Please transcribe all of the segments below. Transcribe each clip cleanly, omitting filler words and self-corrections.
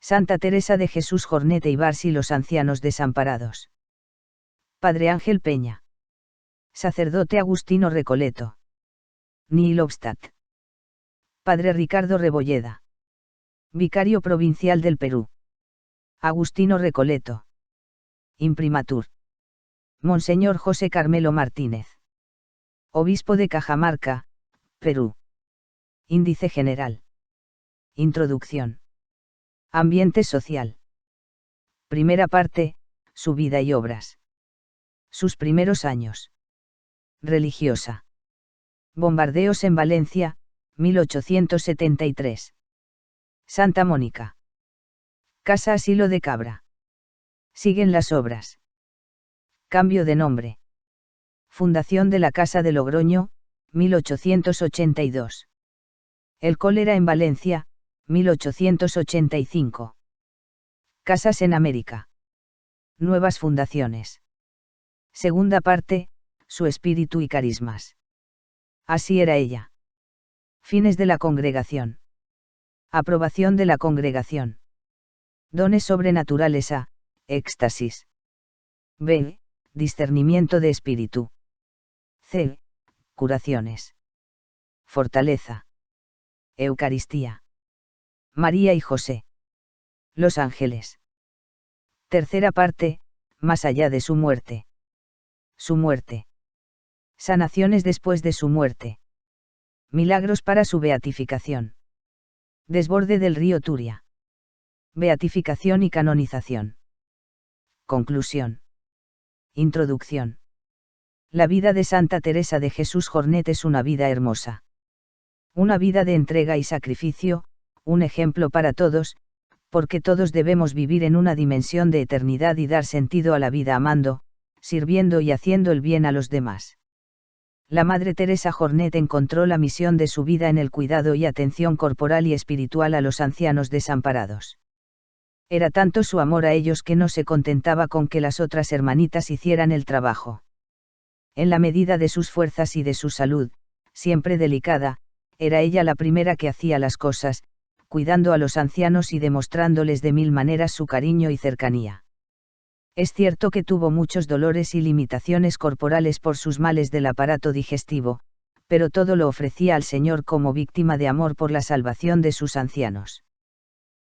Santa Teresa de Jesús Jornet Ibars y los ancianos desamparados. Padre Ángel Peña. Sacerdote Agustino Recoleto. Nihil obstat. Padre Ricardo Rebolleda. Vicario provincial del Perú. Agustino Recoleto. Imprimatur. Monseñor José Carmelo Martínez. Obispo de Cajamarca, Perú. Índice general. Introducción. Ambiente social. Primera parte, su vida y obras. Sus primeros años. Religiosa. Bombardeos en Valencia, 1873. Santa Mónica. Casa Asilo de Cabra. Siguen las obras. Cambio de nombre. Fundación de la Casa de Logroño, 1882. El cólera en Valencia, 1885. Casas en América. Nuevas fundaciones. Segunda parte, su espíritu y carismas. Así era ella. Fines de la congregación. Aprobación de la congregación. Dones sobrenaturales a, éxtasis. B. Discernimiento de espíritu. C. Curaciones. Fortaleza. Eucaristía. María y José. Los ángeles. Tercera parte, más allá de su muerte. Su muerte. Sanaciones después de su muerte. Milagros para su beatificación. Desborde del río Turia. Beatificación y canonización. Conclusión. Introducción. La vida de Santa Teresa de Jesús Jornet es una vida hermosa. Una vida de entrega y sacrificio, un ejemplo para todos, porque todos debemos vivir en una dimensión de eternidad y dar sentido a la vida amando, sirviendo y haciendo el bien a los demás. La Madre Teresa Jornet encontró la misión de su vida en el cuidado y atención corporal y espiritual a los ancianos desamparados. Era tanto su amor a ellos que no se contentaba con que las otras hermanitas hicieran el trabajo. En la medida de sus fuerzas y de su salud, siempre delicada, era ella la primera que hacía las cosas, cuidando a los ancianos y demostrándoles de mil maneras su cariño y cercanía. Es cierto que tuvo muchos dolores y limitaciones corporales por sus males del aparato digestivo, pero todo lo ofrecía al Señor como víctima de amor por la salvación de sus ancianos.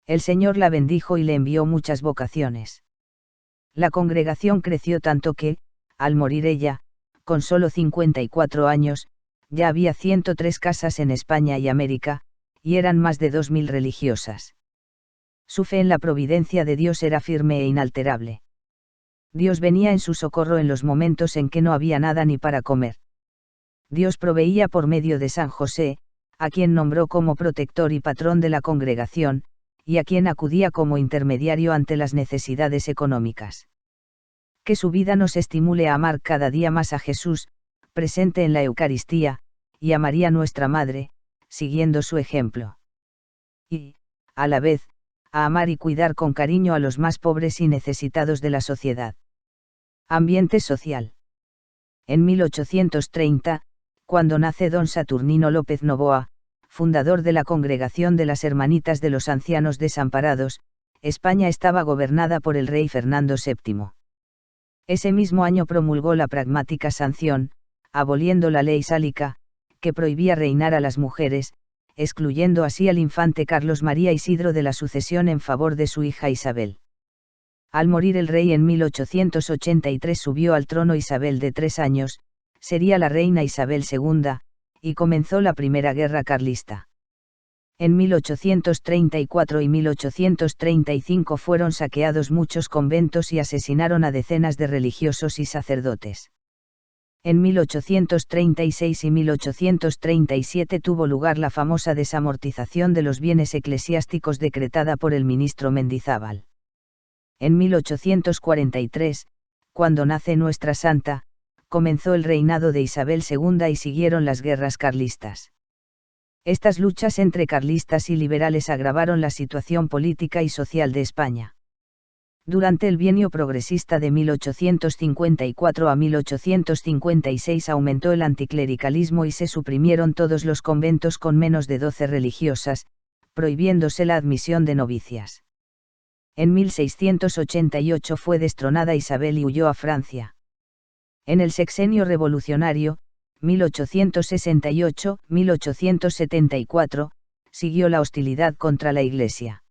El Señor la bendijo y le envió muchas vocaciones. La congregación creció tanto que, al morir ella, con solo 54 años, ya había 103 casas en España y América, y eran más de 2000 religiosas. Su fe en la providencia de Dios era firme e inalterable. Dios venía en su socorro en los momentos en que no había nada ni para comer. Dios proveía por medio de San José, a quien nombró como protector y patrón de la congregación, y a quien acudía como intermediario ante las necesidades económicas. Que su vida nos estimule a amar cada día más a Jesús, presente en la Eucaristía, y a María nuestra Madre, siguiendo su ejemplo. Y, a la vez, a amar y cuidar con cariño a los más pobres y necesitados de la sociedad. Ambiente social. En 1830, cuando nace don Saturnino López Novoa, fundador de la Congregación de las Hermanitas de los Ancianos Desamparados, España estaba gobernada por el rey Fernando VII. Ese mismo año promulgó la pragmática sanción, aboliendo la ley sálica, que prohibía reinar a las mujeres, excluyendo así al infante Carlos María Isidro de la sucesión en favor de su hija Isabel. Al morir el rey en 1883 subió al trono Isabel de 3 años, sería la reina Isabel II, y comenzó la Primera Guerra Carlista. En 1834 y 1835 fueron saqueados muchos conventos y asesinaron a decenas de religiosos y sacerdotes. En 1836 y 1837 tuvo lugar la famosa desamortización de los bienes eclesiásticos decretada por el ministro Mendizábal. En 1843, cuando nace nuestra santa, comenzó el reinado de Isabel II y siguieron las guerras carlistas. Estas luchas entre carlistas y liberales agravaron la situación política y social de España. Durante el bienio progresista de 1854 a 1856 aumentó el anticlericalismo y se suprimieron todos los conventos con menos de 12 religiosas, prohibiéndose la admisión de novicias. En 1688 fue destronada Isabel y huyó a Francia. En el sexenio revolucionario, 1868-1874, siguió la hostilidad contra la Iglesia.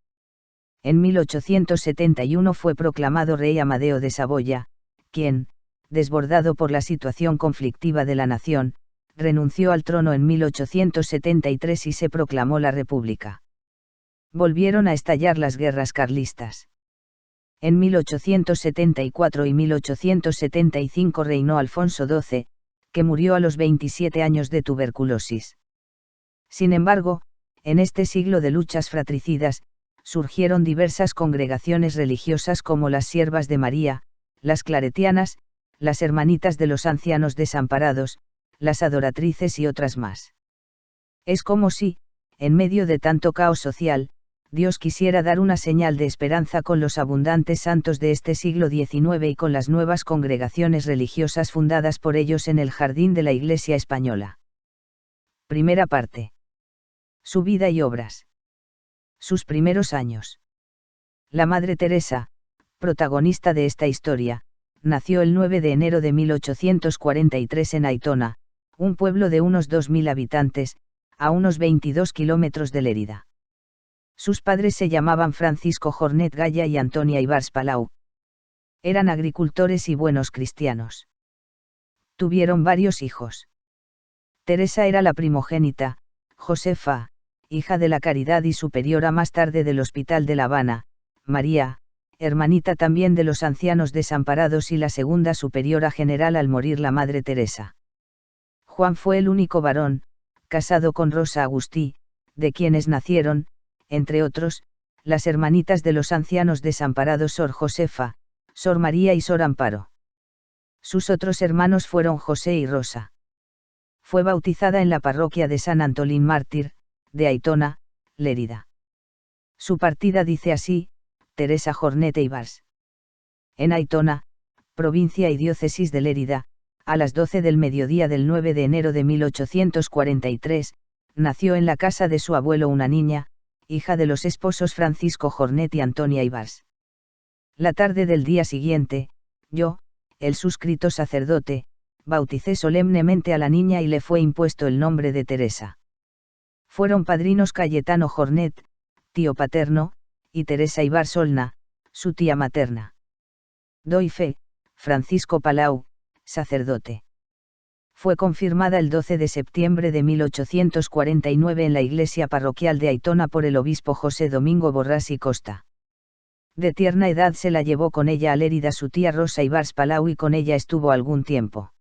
En 1871 fue proclamado rey Amadeo de Saboya, quien, desbordado por la situación conflictiva de la nación, renunció al trono en 1873 y se proclamó la República. Volvieron a estallar las guerras carlistas. En 1874 y 1875 reinó Alfonso XII, que murió a los 27 años de tuberculosis. Sin embargo, en este siglo de luchas fratricidas, surgieron diversas congregaciones religiosas como las Siervas de María, las Claretianas, las Hermanitas de los Ancianos Desamparados, las Adoratrices y otras más. Es como si, en medio de tanto caos social, Dios quisiera dar una señal de esperanza con los abundantes santos de este siglo XIX y con las nuevas congregaciones religiosas fundadas por ellos en el jardín de la Iglesia española. Primera parte. Su vida y obras. Sus primeros años. La Madre Teresa, protagonista de esta historia, nació el 9 de enero de 1843 en Aitona, un pueblo de unos 2.000 habitantes, a unos 22 kilómetros de Lérida. Sus padres se llamaban Francisco Jornet Gaya y Antonia Ibars Palau. Eran agricultores y buenos cristianos. Tuvieron varios hijos. Teresa era la primogénita, Josefa, hija de la Caridad y superiora más tarde del Hospital de La Habana, María, hermanita también de los Ancianos Desamparados y la segunda superiora general al morir la Madre Teresa. Juan fue el único varón, casado con Rosa Agustí, de quienes nacieron, entre otros, las hermanitas de los Ancianos Desamparados Sor Josefa, Sor María y Sor Amparo. Sus otros hermanos fueron José y Rosa. Fue bautizada en la parroquia de San Antolín Mártir, de Aitona, Lérida. Su partida dice así: Teresa Jornet Ibars. En Aitona, provincia y diócesis de Lérida, a las 12 del mediodía del 9 de enero de 1843, nació en la casa de su abuelo una niña, hija de los esposos Francisco Jornet y Antonia Ibars. La tarde del día siguiente, yo, el suscrito sacerdote, bauticé solemnemente a la niña y le fue impuesto el nombre de Teresa. Fueron padrinos Cayetano Jornet, tío paterno, y Teresa Ibars Olna, su tía materna. Doy fe, Francisco Palau, sacerdote. Fue confirmada el 12 de septiembre de 1849 en la iglesia parroquial de Aitona por el obispo José Domingo Borrás y Costa. De tierna edad se la llevó con ella a Lérida su tía Rosa Ibars Palau y con ella estuvo algún tiempo.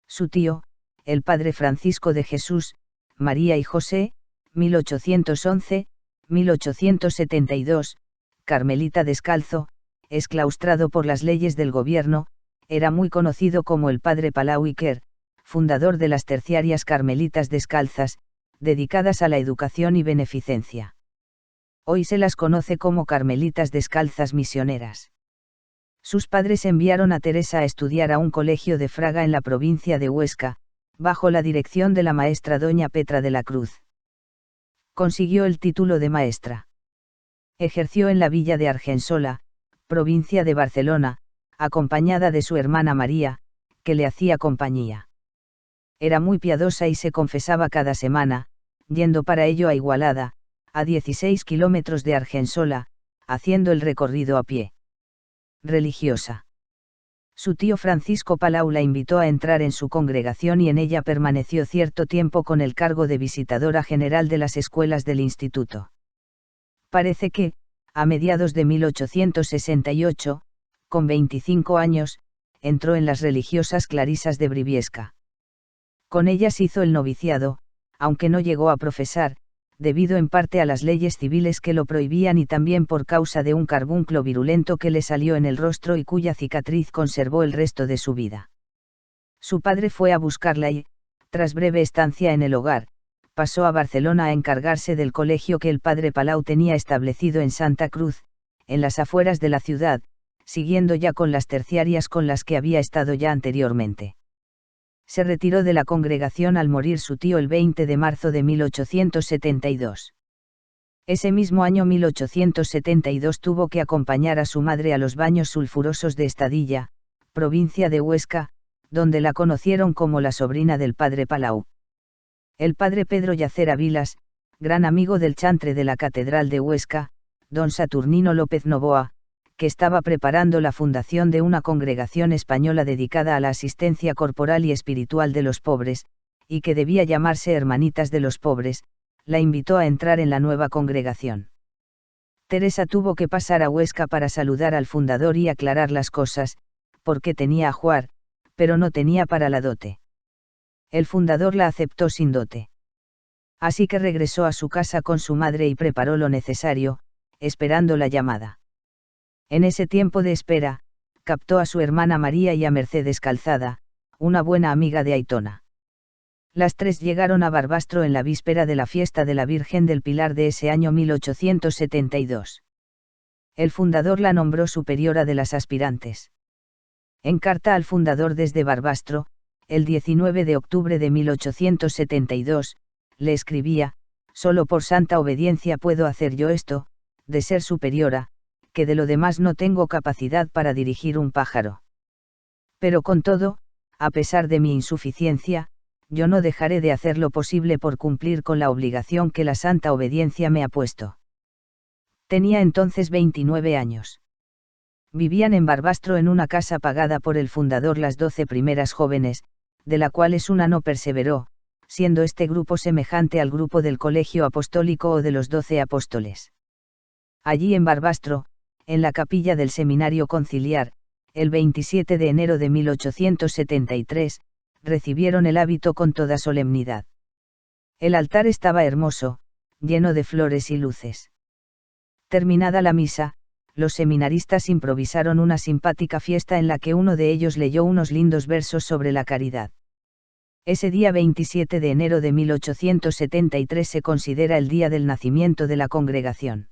Su tío, el padre Francisco de Jesús, María y José, 1811-1872, carmelita descalzo, exclaustrado por las leyes del gobierno, era muy conocido como el padre Palau Iker, fundador de las terciarias carmelitas descalzas, dedicadas a la educación y beneficencia. Hoy se las conoce como carmelitas descalzas misioneras. Sus padres enviaron a Teresa a estudiar a un colegio de Fraga en la provincia de Huesca, bajo la dirección de la maestra doña Petra de la Cruz. Consiguió el título de maestra. Ejerció en la villa de Argensola, provincia de Barcelona, acompañada de su hermana María, que le hacía compañía. Era muy piadosa y se confesaba cada semana, yendo para ello a Igualada, a 16 kilómetros de Argensola, haciendo el recorrido a pie. Religiosa. Su tío Francisco Palau la invitó a entrar en su congregación y en ella permaneció cierto tiempo con el cargo de visitadora general de las escuelas del instituto. Parece que, a mediados de 1868, con 25 años, entró en las religiosas clarisas de Briviesca. Con ellas hizo el noviciado, aunque no llegó a profesar, debido en parte a las leyes civiles que lo prohibían y también por causa de un carbunclo virulento que le salió en el rostro y cuya cicatriz conservó el resto de su vida. Su padre fue a buscarla y, tras breve estancia en el hogar, pasó a Barcelona a encargarse del colegio que el padre Palau tenía establecido en Santa Cruz, en las afueras de la ciudad, siguiendo ya con las terciarias con las que había estado ya anteriormente. Se retiró de la congregación al morir su tío el 20 de marzo de 1872. Ese mismo año 1872 tuvo que acompañar a su madre a los baños sulfurosos de Estadilla, provincia de Huesca, donde la conocieron como la sobrina del padre Palau. El padre Pedro Yacera Vilas, gran amigo del chantre de la Catedral de Huesca, don Saturnino López Novoa, que estaba preparando la fundación de una congregación española dedicada a la asistencia corporal y espiritual de los pobres, y que debía llamarse Hermanitas de los Pobres, la invitó a entrar en la nueva congregación. Teresa tuvo que pasar a Huesca para saludar al fundador y aclarar las cosas, porque tenía ajuar, pero no tenía para la dote. El fundador la aceptó sin dote. Así que regresó a su casa con su madre y preparó lo necesario, esperando la llamada. En ese tiempo de espera, captó a su hermana María y a Mercedes Calzada, una buena amiga de Aitona. Las tres llegaron a Barbastro en la víspera de la fiesta de la Virgen del Pilar de ese año 1872. El fundador la nombró superiora de las aspirantes. En carta al fundador desde Barbastro, el 19 de octubre de 1872, le escribía: «Solo por santa obediencia puedo hacer yo esto, de ser superiora, que de lo demás no tengo capacidad para dirigir un pájaro. Pero con todo, a pesar de mi insuficiencia, yo no dejaré de hacer lo posible por cumplir con la obligación que la santa obediencia me ha puesto». Tenía entonces 29 años. Vivían en Barbastro en una casa pagada por el fundador las 12 primeras jóvenes, de la cuales una no perseveró, siendo este grupo semejante al grupo del Colegio Apostólico o de los 12 apóstoles. Allí en Barbastro, en la capilla del Seminario Conciliar, el 27 de enero de 1873, recibieron el hábito con toda solemnidad. El altar estaba hermoso, lleno de flores y luces. Terminada la misa, los seminaristas improvisaron una simpática fiesta en la que uno de ellos leyó unos lindos versos sobre la caridad. Ese día 27 de enero de 1873 se considera el día del nacimiento de la congregación.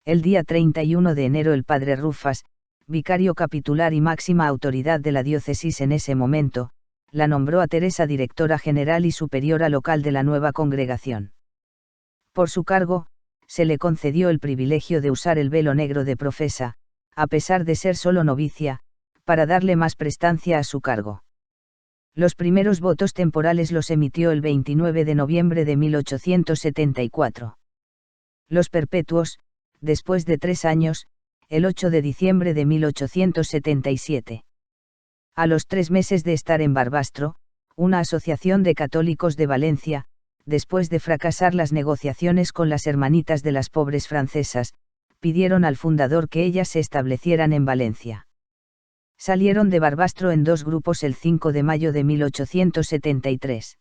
El día 31 de enero el padre Rufas, vicario capitular y máxima autoridad de la diócesis en ese momento, la nombró a Teresa directora general y superiora local de la nueva congregación. Por su cargo, se le concedió el privilegio de usar el velo negro de profesa, a pesar de ser solo novicia, para darle más prestancia a su cargo. Los primeros votos temporales los emitió el 29 de noviembre de 1874. Los perpetuos, después de 3 años, el 8 de diciembre de 1877. A los 3 meses de estar en Barbastro, una asociación de católicos de Valencia, después de fracasar las negociaciones con las Hermanitas de las Pobres francesas, pidieron al fundador que ellas se establecieran en Valencia. Salieron de Barbastro en 2 grupos el 5 de mayo de 1873.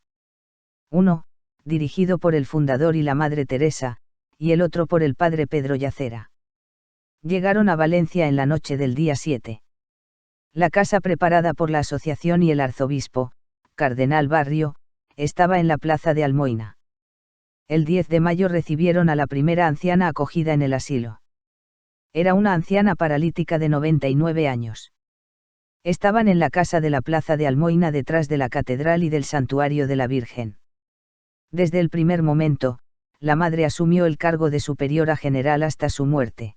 Uno, dirigido por el fundador y la Madre Teresa, y el otro por el padre Pedro Yacera. Llegaron a Valencia en la noche del día 7. La casa preparada por la asociación y el arzobispo, Cardenal Barrio, estaba en la plaza de Almoina. El 10 de mayo recibieron a la primera anciana acogida en el asilo. Era una anciana paralítica de 99 años. Estaban en la casa de la plaza de Almoina detrás de la catedral y del santuario de la Virgen. Desde el primer momento, la madre asumió el cargo de superiora general hasta su muerte.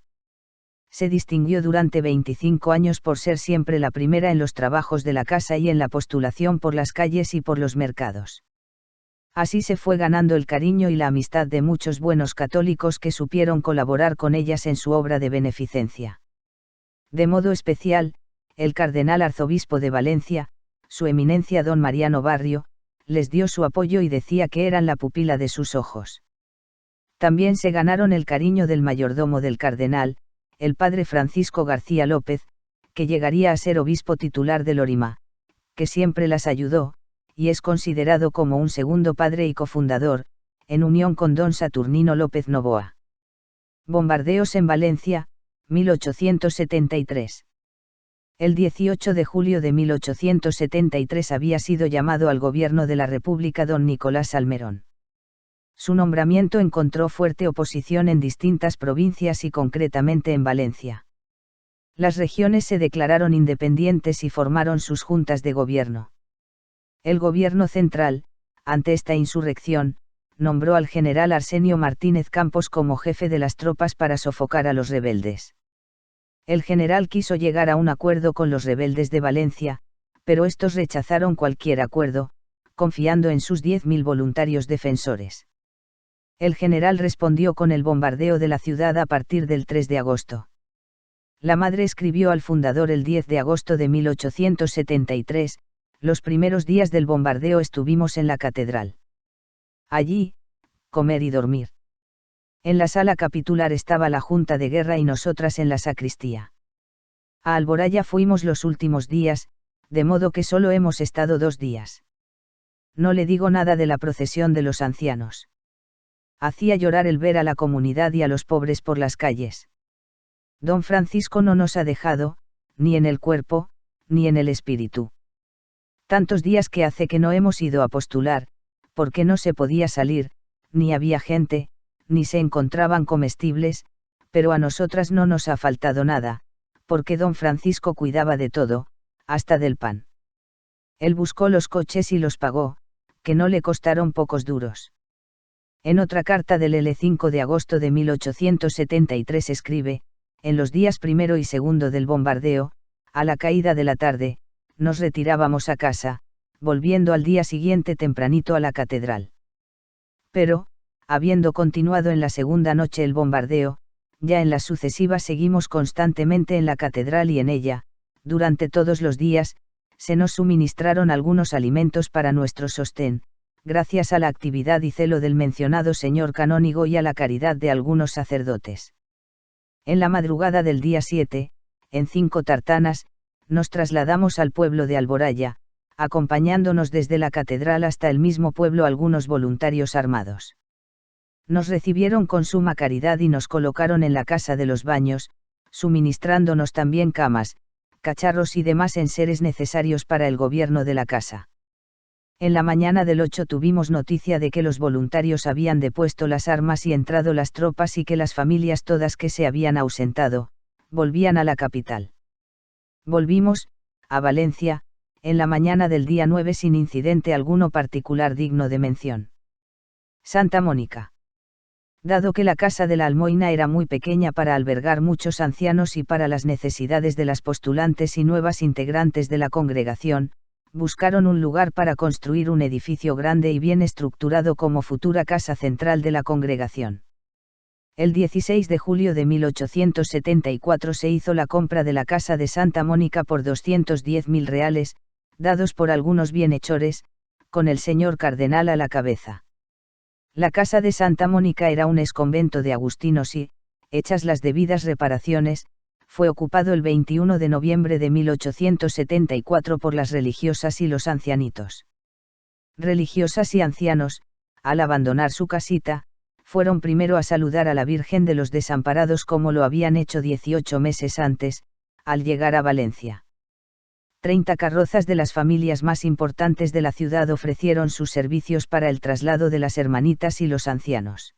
Se distinguió durante 25 años por ser siempre la primera en los trabajos de la casa y en la postulación por las calles y por los mercados. Así se fue ganando el cariño y la amistad de muchos buenos católicos que supieron colaborar con ellas en su obra de beneficencia. De modo especial, el cardenal arzobispo de Valencia, su eminencia don Mariano Barrio, les dio su apoyo y decía que eran la pupila de sus ojos. También se ganaron el cariño del mayordomo del cardenal, el padre Francisco García López, que llegaría a ser obispo titular de Lorima, que siempre las ayudó, y es considerado como un segundo padre y cofundador, en unión con don Saturnino López Novoa. Bombardeos en Valencia, 1873. El 18 de julio de 1873 había sido llamado al gobierno de la República don Nicolás Salmerón. Su nombramiento encontró fuerte oposición en distintas provincias y concretamente en Valencia. Las regiones se declararon independientes y formaron sus juntas de gobierno. El gobierno central, ante esta insurrección, nombró al general Arsenio Martínez Campos como jefe de las tropas para sofocar a los rebeldes. El general quiso llegar a un acuerdo con los rebeldes de Valencia, pero estos rechazaron cualquier acuerdo, confiando en sus 10.000 voluntarios defensores. El general respondió con el bombardeo de la ciudad a partir del 3 de agosto. La madre escribió al fundador el 10 de agosto de 1873, los primeros días del bombardeo estuvimos en la catedral. Allí, comer y dormir. En la sala capitular estaba la Junta de Guerra y nosotras en la sacristía. A Alboraya fuimos los últimos días, de modo que solo hemos estado 2 días. No le digo nada de la procesión de los ancianos. Hacía llorar el ver a la comunidad y a los pobres por las calles. Don Francisco no nos ha dejado, ni en el cuerpo, ni en el espíritu. Tantos días que hace que no hemos ido a postular, porque no se podía salir, ni había gente, ni se encontraban comestibles, pero a nosotras no nos ha faltado nada, porque don Francisco cuidaba de todo, hasta del pan. Él buscó los coches y los pagó, que no le costaron pocos duros. En otra carta del L5 de agosto de 1873 escribe, en los días 1 y 2 del bombardeo, a la caída de la tarde, nos retirábamos a casa, volviendo al día siguiente tempranito a la catedral. Pero, habiendo continuado en la segunda noche el bombardeo, ya en las sucesivas seguimos constantemente en la catedral y en ella, durante todos los días, se nos suministraron algunos alimentos para nuestro sostén, gracias a la actividad y celo del mencionado señor canónigo y a la caridad de algunos sacerdotes. En la madrugada del día 7, en 5 tartanas, nos trasladamos al pueblo de Alboraya, acompañándonos desde la catedral hasta el mismo pueblo algunos voluntarios armados. Nos recibieron con suma caridad y nos colocaron en la casa de los baños, suministrándonos también camas, cacharros y demás enseres necesarios para el gobierno de la casa. En la mañana del 8 tuvimos noticia de que los voluntarios habían depuesto las armas y entrado las tropas y que las familias todas que se habían ausentado, volvían a la capital. Volvimos, a Valencia, en la mañana del día 9 sin incidente alguno particular digno de mención. Santa Mónica. Dado que la casa de la Almoina era muy pequeña para albergar muchos ancianos y para las necesidades de las postulantes y nuevas integrantes de la congregación, buscaron un lugar para construir un edificio grande y bien estructurado como futura casa central de la congregación. El 16 de julio de 1874 se hizo la compra de la casa de Santa Mónica por 210.000 reales, dados por algunos bienhechores, con el señor cardenal a la cabeza. La casa de Santa Mónica era un exconvento de agustinos y, hechas las debidas reparaciones, fue ocupado el 21 de noviembre de 1874 por las religiosas y los ancianitos. Religiosas y ancianos, al abandonar su casita, fueron primero a saludar a la Virgen de los Desamparados como lo habían hecho 18 meses antes, al llegar a Valencia. 30 carrozas de las familias más importantes de la ciudad ofrecieron sus servicios para el traslado de las hermanitas y los ancianos.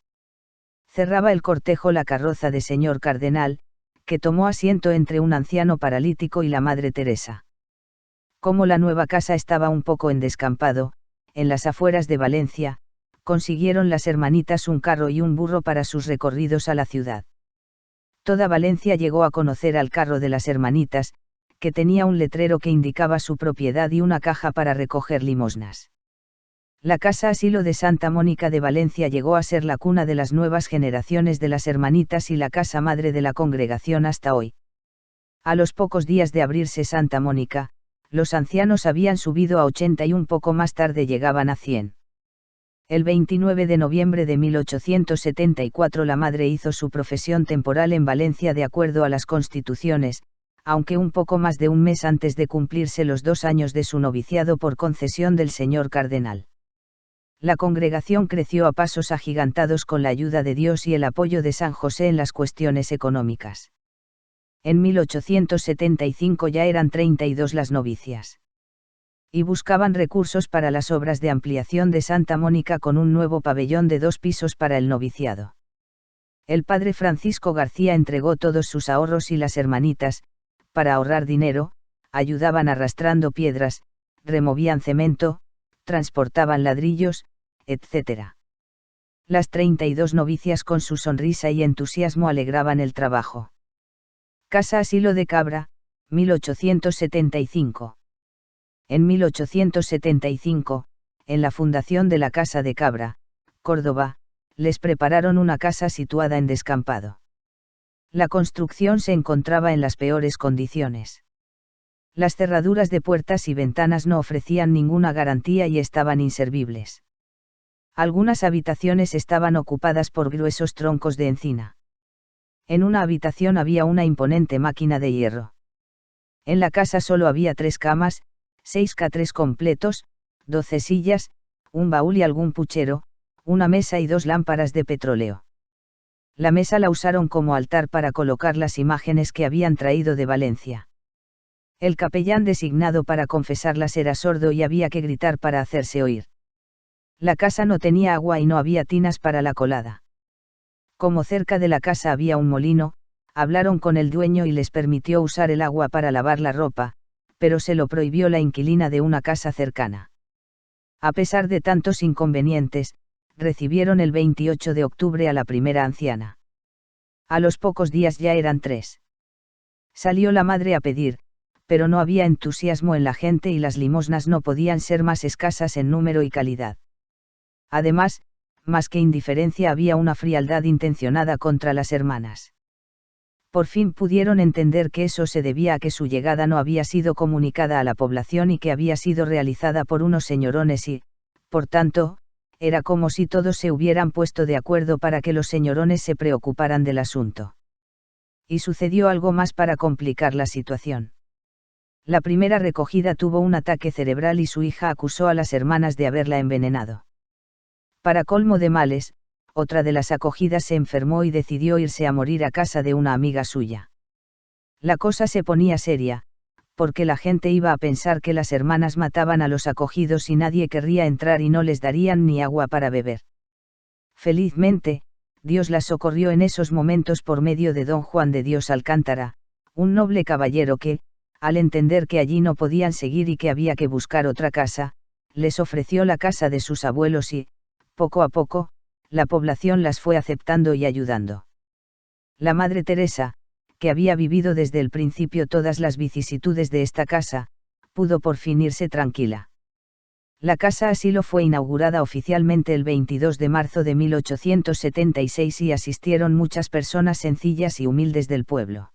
Cerraba el cortejo la carroza de señor cardenal, que tomó asiento entre un anciano paralítico y la Madre Teresa. Como la nueva casa estaba un poco en descampado, en las afueras de Valencia, consiguieron las hermanitas un carro y un burro para sus recorridos a la ciudad. Toda Valencia llegó a conocer al carro de las hermanitas, que tenía un letrero que indicaba su propiedad y una caja para recoger limosnas. La casa asilo de Santa Mónica de Valencia llegó a ser la cuna de las nuevas generaciones de las hermanitas y la casa madre de la congregación hasta hoy. A los pocos días de abrirse Santa Mónica, los ancianos habían subido a 80 y un poco más tarde llegaban a 100. El 29 de noviembre de 1874 la madre hizo su profesión temporal en Valencia de acuerdo a las constituciones, aunque un poco más de un mes antes de cumplirse los 2 años de su noviciado por concesión del señor cardenal. La congregación creció a pasos agigantados con la ayuda de Dios y el apoyo de San José en las cuestiones económicas. En 1875 ya eran 32 las novicias. Y buscaban recursos para las obras de ampliación de Santa Mónica con un nuevo pabellón de 2 pisos para el noviciado. El padre Francisco García entregó todos sus ahorros y las hermanitas, para ahorrar dinero, ayudaban arrastrando piedras, removían cemento, transportaban ladrillos, etc. Las 32 novicias con su sonrisa y entusiasmo alegraban el trabajo. Casa Asilo de Cabra, 1875. En 1875, en la fundación de la Casa de Cabra, Córdoba, les prepararon una casa situada en descampado. La construcción se encontraba en las peores condiciones. Las cerraduras de puertas y ventanas no ofrecían ninguna garantía y estaban inservibles. Algunas habitaciones estaban ocupadas por gruesos troncos de encina. En una habitación había una imponente máquina de hierro. En la casa solo había 3 camas, 6 catres completos, 12 sillas, un baúl y algún puchero, una mesa y 2 lámparas de petróleo. La mesa la usaron como altar para colocar las imágenes que habían traído de Valencia. El capellán designado para confesarlas era sordo y había que gritar para hacerse oír. La casa no tenía agua y no había tinas para la colada. Como cerca de la casa había un molino, hablaron con el dueño y les permitió usar el agua para lavar la ropa, pero se lo prohibió la inquilina de una casa cercana. A pesar de tantos inconvenientes, recibieron el 28 de octubre a la primera anciana. A los pocos días ya eran 3. Salió la madre a pedir, pero no había entusiasmo en la gente y las limosnas no podían ser más escasas en número y calidad. Además, más que indiferencia había una frialdad intencionada contra las hermanas. Por fin pudieron entender que eso se debía a que su llegada no había sido comunicada a la población y que había sido realizada por unos señorones y, por tanto, era como si todos se hubieran puesto de acuerdo para que los señorones se preocuparan del asunto. Y sucedió algo más para complicar la situación. La primera recogida tuvo un ataque cerebral y su hija acusó a las hermanas de haberla envenenado. Para colmo de males, otra de las acogidas se enfermó y decidió irse a morir a casa de una amiga suya. La cosa se ponía seria, porque la gente iba a pensar que las hermanas mataban a los acogidos y nadie querría entrar y no les darían ni agua para beber. Felizmente, Dios las socorrió en esos momentos por medio de don Juan de Dios Alcántara, un noble caballero que, al entender que allí no podían seguir y que había que buscar otra casa, les ofreció la casa de sus abuelos y, poco a poco, la población las fue aceptando y ayudando. La Madre Teresa, que había vivido desde el principio todas las vicisitudes de esta casa, pudo por fin irse tranquila. La casa asilo fue inaugurada oficialmente el 22 de marzo de 1876 y asistieron muchas personas sencillas y humildes del pueblo.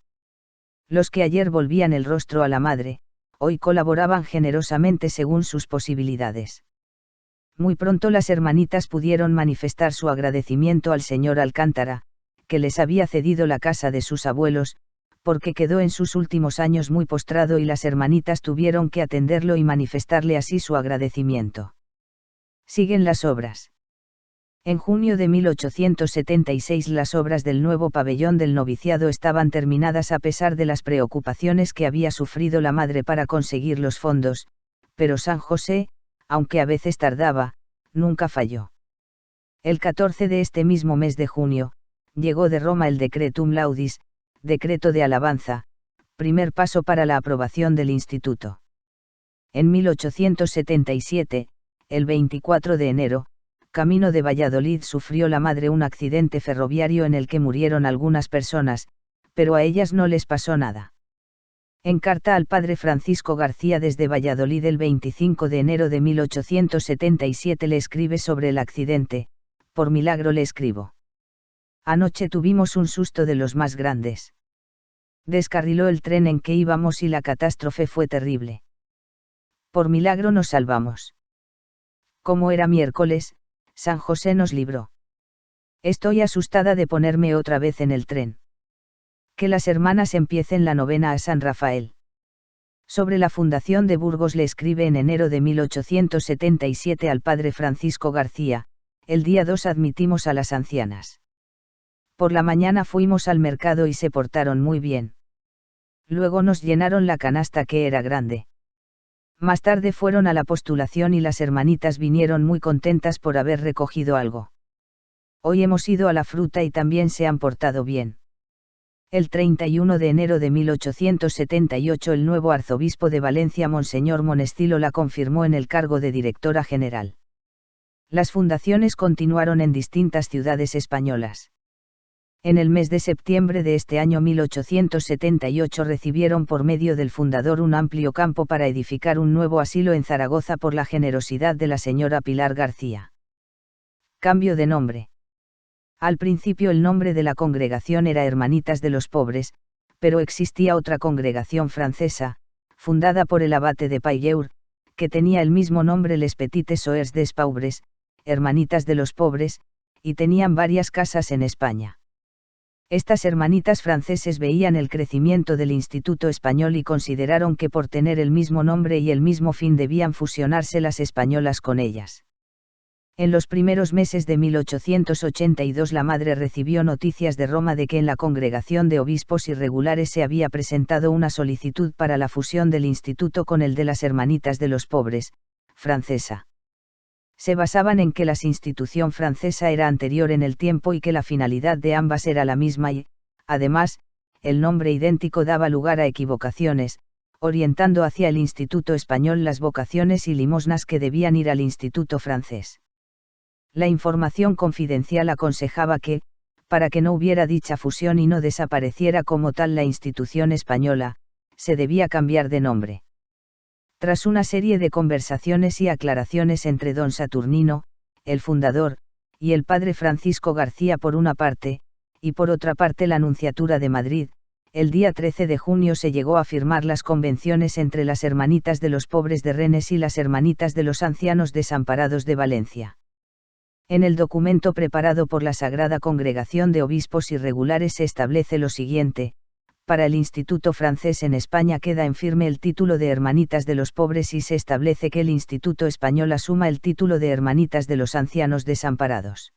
Los que ayer volvían el rostro a la madre, hoy colaboraban generosamente según sus posibilidades. Muy pronto las hermanitas pudieron manifestar su agradecimiento al señor Alcántara, que les había cedido la casa de sus abuelos, porque quedó en sus últimos años muy postrado y las hermanitas tuvieron que atenderlo y manifestarle así su agradecimiento. Siguen las obras. En junio de 1876 las obras del nuevo pabellón del noviciado estaban terminadas a pesar de las preocupaciones que había sufrido la madre para conseguir los fondos, pero San José, aunque a veces tardaba, nunca falló. El 14 de este mismo mes de junio, llegó de Roma el Decretum Laudis, decreto de alabanza, primer paso para la aprobación del instituto. En 1877, el 24 de enero, camino de Valladolid sufrió la madre un accidente ferroviario en el que murieron algunas personas, pero a ellas no les pasó nada. En carta al padre Francisco García desde Valladolid el 25 de enero de 1877 le escribe sobre el accidente: por milagro le escribo. Anoche tuvimos un susto de los más grandes. Descarriló el tren en que íbamos y la catástrofe fue terrible. Por milagro nos salvamos. Como era miércoles, San José nos libró. Estoy asustada de ponerme otra vez en el tren. Que las hermanas empiecen la novena a San Rafael. Sobre la fundación de Burgos le escribe en enero de 1877 al padre Francisco García: el día 2 admitimos a las ancianas. Por la mañana fuimos al mercado y se portaron muy bien. Luego nos llenaron la canasta que era grande. Más tarde fueron a la postulación y las hermanitas vinieron muy contentas por haber recogido algo. Hoy hemos ido a la fruta y también se han portado bien. El 31 de enero de 1878 el nuevo arzobispo de Valencia Monseñor Monestilo la confirmó en el cargo de directora general. Las fundaciones continuaron en distintas ciudades españolas. En el mes de septiembre de este año 1878 recibieron por medio del fundador un amplio campo para edificar un nuevo asilo en Zaragoza por la generosidad de la señora Pilar García. Cambio de nombre. Al principio el nombre de la congregación era Hermanitas de los Pobres, pero existía otra congregación francesa, fundada por el abate de Pailleur, que tenía el mismo nombre, Les Petites Soeurs des Pauvres, Hermanitas de los Pobres, y tenían varias casas en España. Estas hermanitas franceses veían el crecimiento del Instituto Español y consideraron que por tener el mismo nombre y el mismo fin debían fusionarse las españolas con ellas. En los primeros meses de 1882 la madre recibió noticias de Roma de que en la Congregación de Obispos Irregulares se había presentado una solicitud para la fusión del instituto con el de las Hermanitas de los Pobres, francesa. Se basaban en que la institución francesa era anterior en el tiempo y que la finalidad de ambas era la misma y, además, el nombre idéntico daba lugar a equivocaciones, orientando hacia el Instituto Español las vocaciones y limosnas que debían ir al Instituto francés. La información confidencial aconsejaba que, para que no hubiera dicha fusión y no desapareciera como tal la institución española, se debía cambiar de nombre. Tras una serie de conversaciones y aclaraciones entre don Saturnino, el fundador, y el padre Francisco García por una parte, y por otra parte la Nunciatura de Madrid, el día 13 de junio se llegó a firmar las convenciones entre las Hermanitas de los Pobres de Rennes y las Hermanitas de los Ancianos Desamparados de Valencia. En el documento preparado por la Sagrada Congregación de Obispos Irregulares se establece lo siguiente: para el Instituto francés en España queda en firme el título de Hermanitas de los Pobres y se establece que el Instituto Español asuma el título de Hermanitas de los Ancianos Desamparados.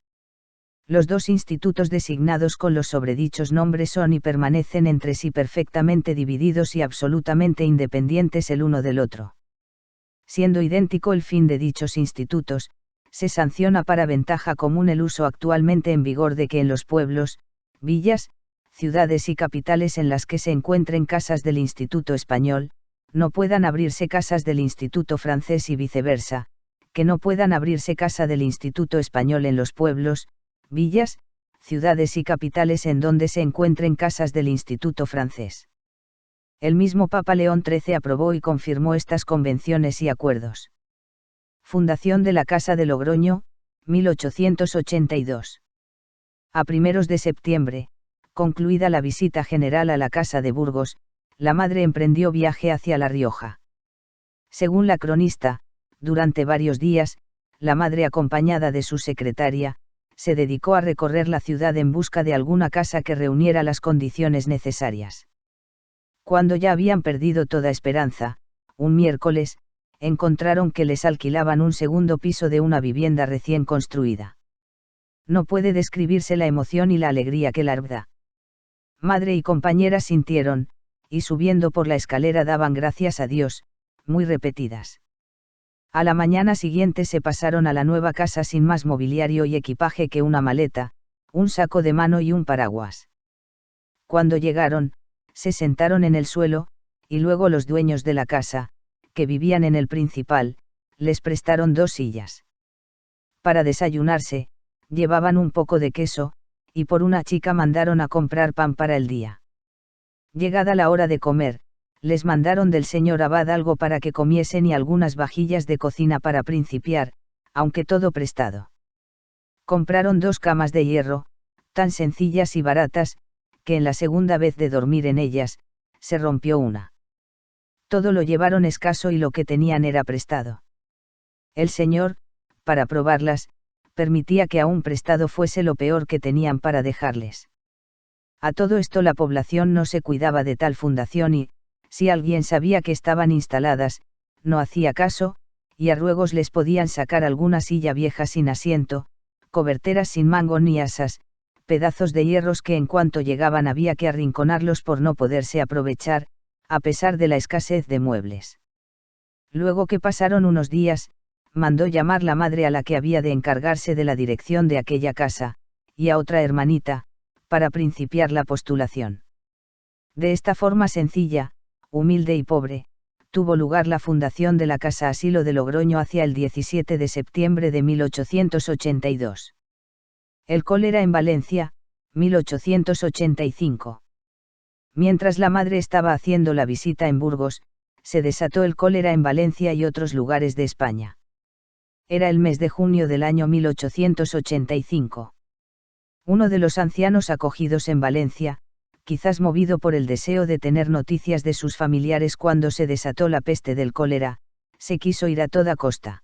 Los dos institutos designados con los sobredichos nombres son y permanecen entre sí perfectamente divididos y absolutamente independientes el uno del otro. Siendo idéntico el fin de dichos institutos, se sanciona para ventaja común el uso actualmente en vigor de que en los pueblos, villas, ciudades y capitales en las que se encuentren casas del Instituto Español, no puedan abrirse casas del Instituto francés y viceversa, que no puedan abrirse casa del Instituto Español en los pueblos, villas, ciudades y capitales en donde se encuentren casas del Instituto francés. El mismo Papa León XIII aprobó y confirmó estas convenciones y acuerdos. Fundación de la Casa de Logroño, 1882. A primeros de septiembre, concluida la visita general a la Casa de Burgos, la madre emprendió viaje hacia La Rioja. Según la cronista, durante varios días, la madre acompañada de su secretaria, se dedicó a recorrer la ciudad en busca de alguna casa que reuniera las condiciones necesarias. Cuando ya habían perdido toda esperanza, un miércoles, encontraron que les alquilaban un segundo piso de una vivienda recién construida. No puede describirse la emoción y la alegría que Larvda, madre y compañera sintieron, y subiendo por la escalera daban gracias a Dios, muy repetidas. A la mañana siguiente se pasaron a la nueva casa sin más mobiliario y equipaje que una maleta, un saco de mano y un paraguas. Cuando llegaron, se sentaron en el suelo, y luego los dueños de la casa, que vivían en el principal, les prestaron 2 sillas. Para desayunarse, llevaban un poco de queso, y por una chica mandaron a comprar pan para el día. Llegada la hora de comer, les mandaron del señor abad algo para que comiesen y algunas vajillas de cocina para principiar, aunque todo prestado. Compraron 2 camas de hierro, tan sencillas y baratas, que en la segunda vez de dormir en ellas, se rompió una. Todo lo llevaron escaso y lo que tenían era prestado. El señor, para probarlas, permitía que aún prestado fuese lo peor que tenían para dejarles. A todo esto la población no se cuidaba de tal fundación y, si alguien sabía que estaban instaladas, no hacía caso, y a ruegos les podían sacar alguna silla vieja sin asiento, coberteras sin mango ni asas, pedazos de hierros que en cuanto llegaban había que arrinconarlos por no poderse aprovechar, a pesar de la escasez de muebles. Luego que pasaron unos días, mandó llamar la madre a la que había de encargarse de la dirección de aquella casa, y a otra hermanita, para principiar la postulación. De esta forma sencilla, humilde y pobre, tuvo lugar la fundación de la Casa Asilo de Logroño hacia el 17 de septiembre de 1882. El cólera en Valencia, 1885. Mientras la madre estaba haciendo la visita en Burgos, se desató el cólera en Valencia y otros lugares de España. Era el mes de junio del año 1885. Uno de los ancianos acogidos en Valencia, quizás movido por el deseo de tener noticias de sus familiares cuando se desató la peste del cólera, se quiso ir a toda costa.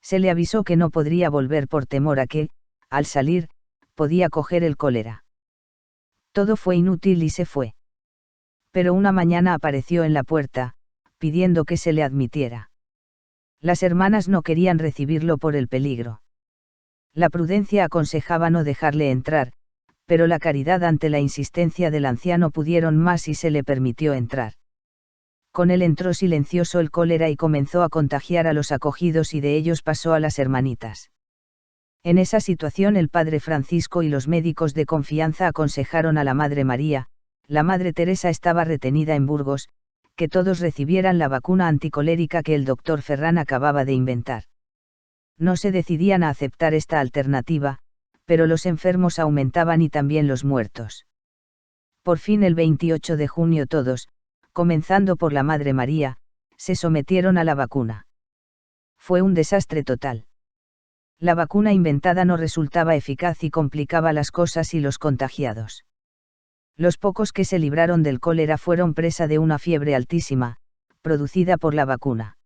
Se le avisó que no podría volver por temor a que, al salir, podía coger el cólera. Todo fue inútil y se fue. Pero una mañana apareció en la puerta, pidiendo que se le admitiera. Las hermanas no querían recibirlo por el peligro. La prudencia aconsejaba no dejarle entrar, pero la caridad ante la insistencia del anciano pudieron más y se le permitió entrar. Con él entró silencioso el cólera y comenzó a contagiar a los acogidos y de ellos pasó a las hermanitas. En esa situación el padre Francisco y los médicos de confianza aconsejaron a la Madre María, la Madre Teresa estaba retenida en Burgos, que todos recibieran la vacuna anticolérica que el doctor Ferrán acababa de inventar. No se decidían a aceptar esta alternativa, pero los enfermos aumentaban y también los muertos. Por fin el 28 de junio todos, comenzando por la Madre María, se sometieron a la vacuna. Fue un desastre total. La vacuna inventada no resultaba eficaz y complicaba las cosas y los contagiados. Los pocos que se libraron del cólera fueron presa de una fiebre altísima, producida por la vacuna.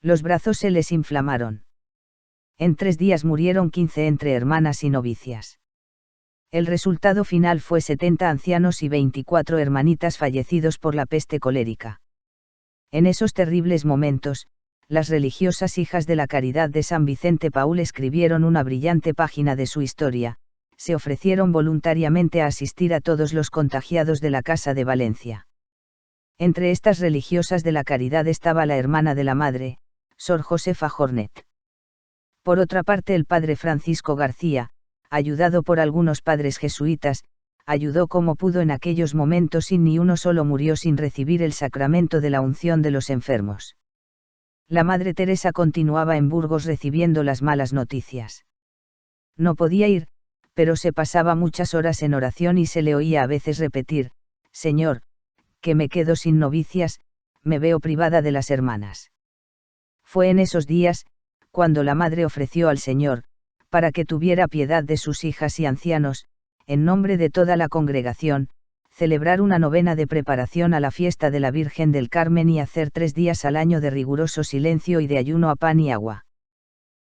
Los brazos se les inflamaron. En 3 días murieron 15 entre hermanas y novicias. El resultado final fue 70 ancianos y 24 hermanitas fallecidos por la peste colérica. En esos terribles momentos, las religiosas hijas de la Caridad de San Vicente Paúl escribieron una brillante página de su historia, se ofrecieron voluntariamente a asistir a todos los contagiados de la Casa de Valencia. Entre estas religiosas de la Caridad estaba la hermana de la madre, Sor Josefa Jornet. Por otra parte el padre Francisco García, ayudado por algunos padres jesuitas, ayudó como pudo en aquellos momentos y ni uno solo murió sin recibir el sacramento de la unción de los enfermos. La Madre Teresa continuaba en Burgos recibiendo las malas noticias. No podía ir, pero se pasaba muchas horas en oración y se le oía a veces repetir: Señor, que me quedo sin novicias, me veo privada de las hermanas. Fue en esos días, cuando la madre ofreció al Señor, para que tuviera piedad de sus hijas y ancianos, en nombre de toda la congregación, celebrar una novena de preparación a la fiesta de la Virgen del Carmen y hacer 3 días al año de riguroso silencio y de ayuno a pan y agua.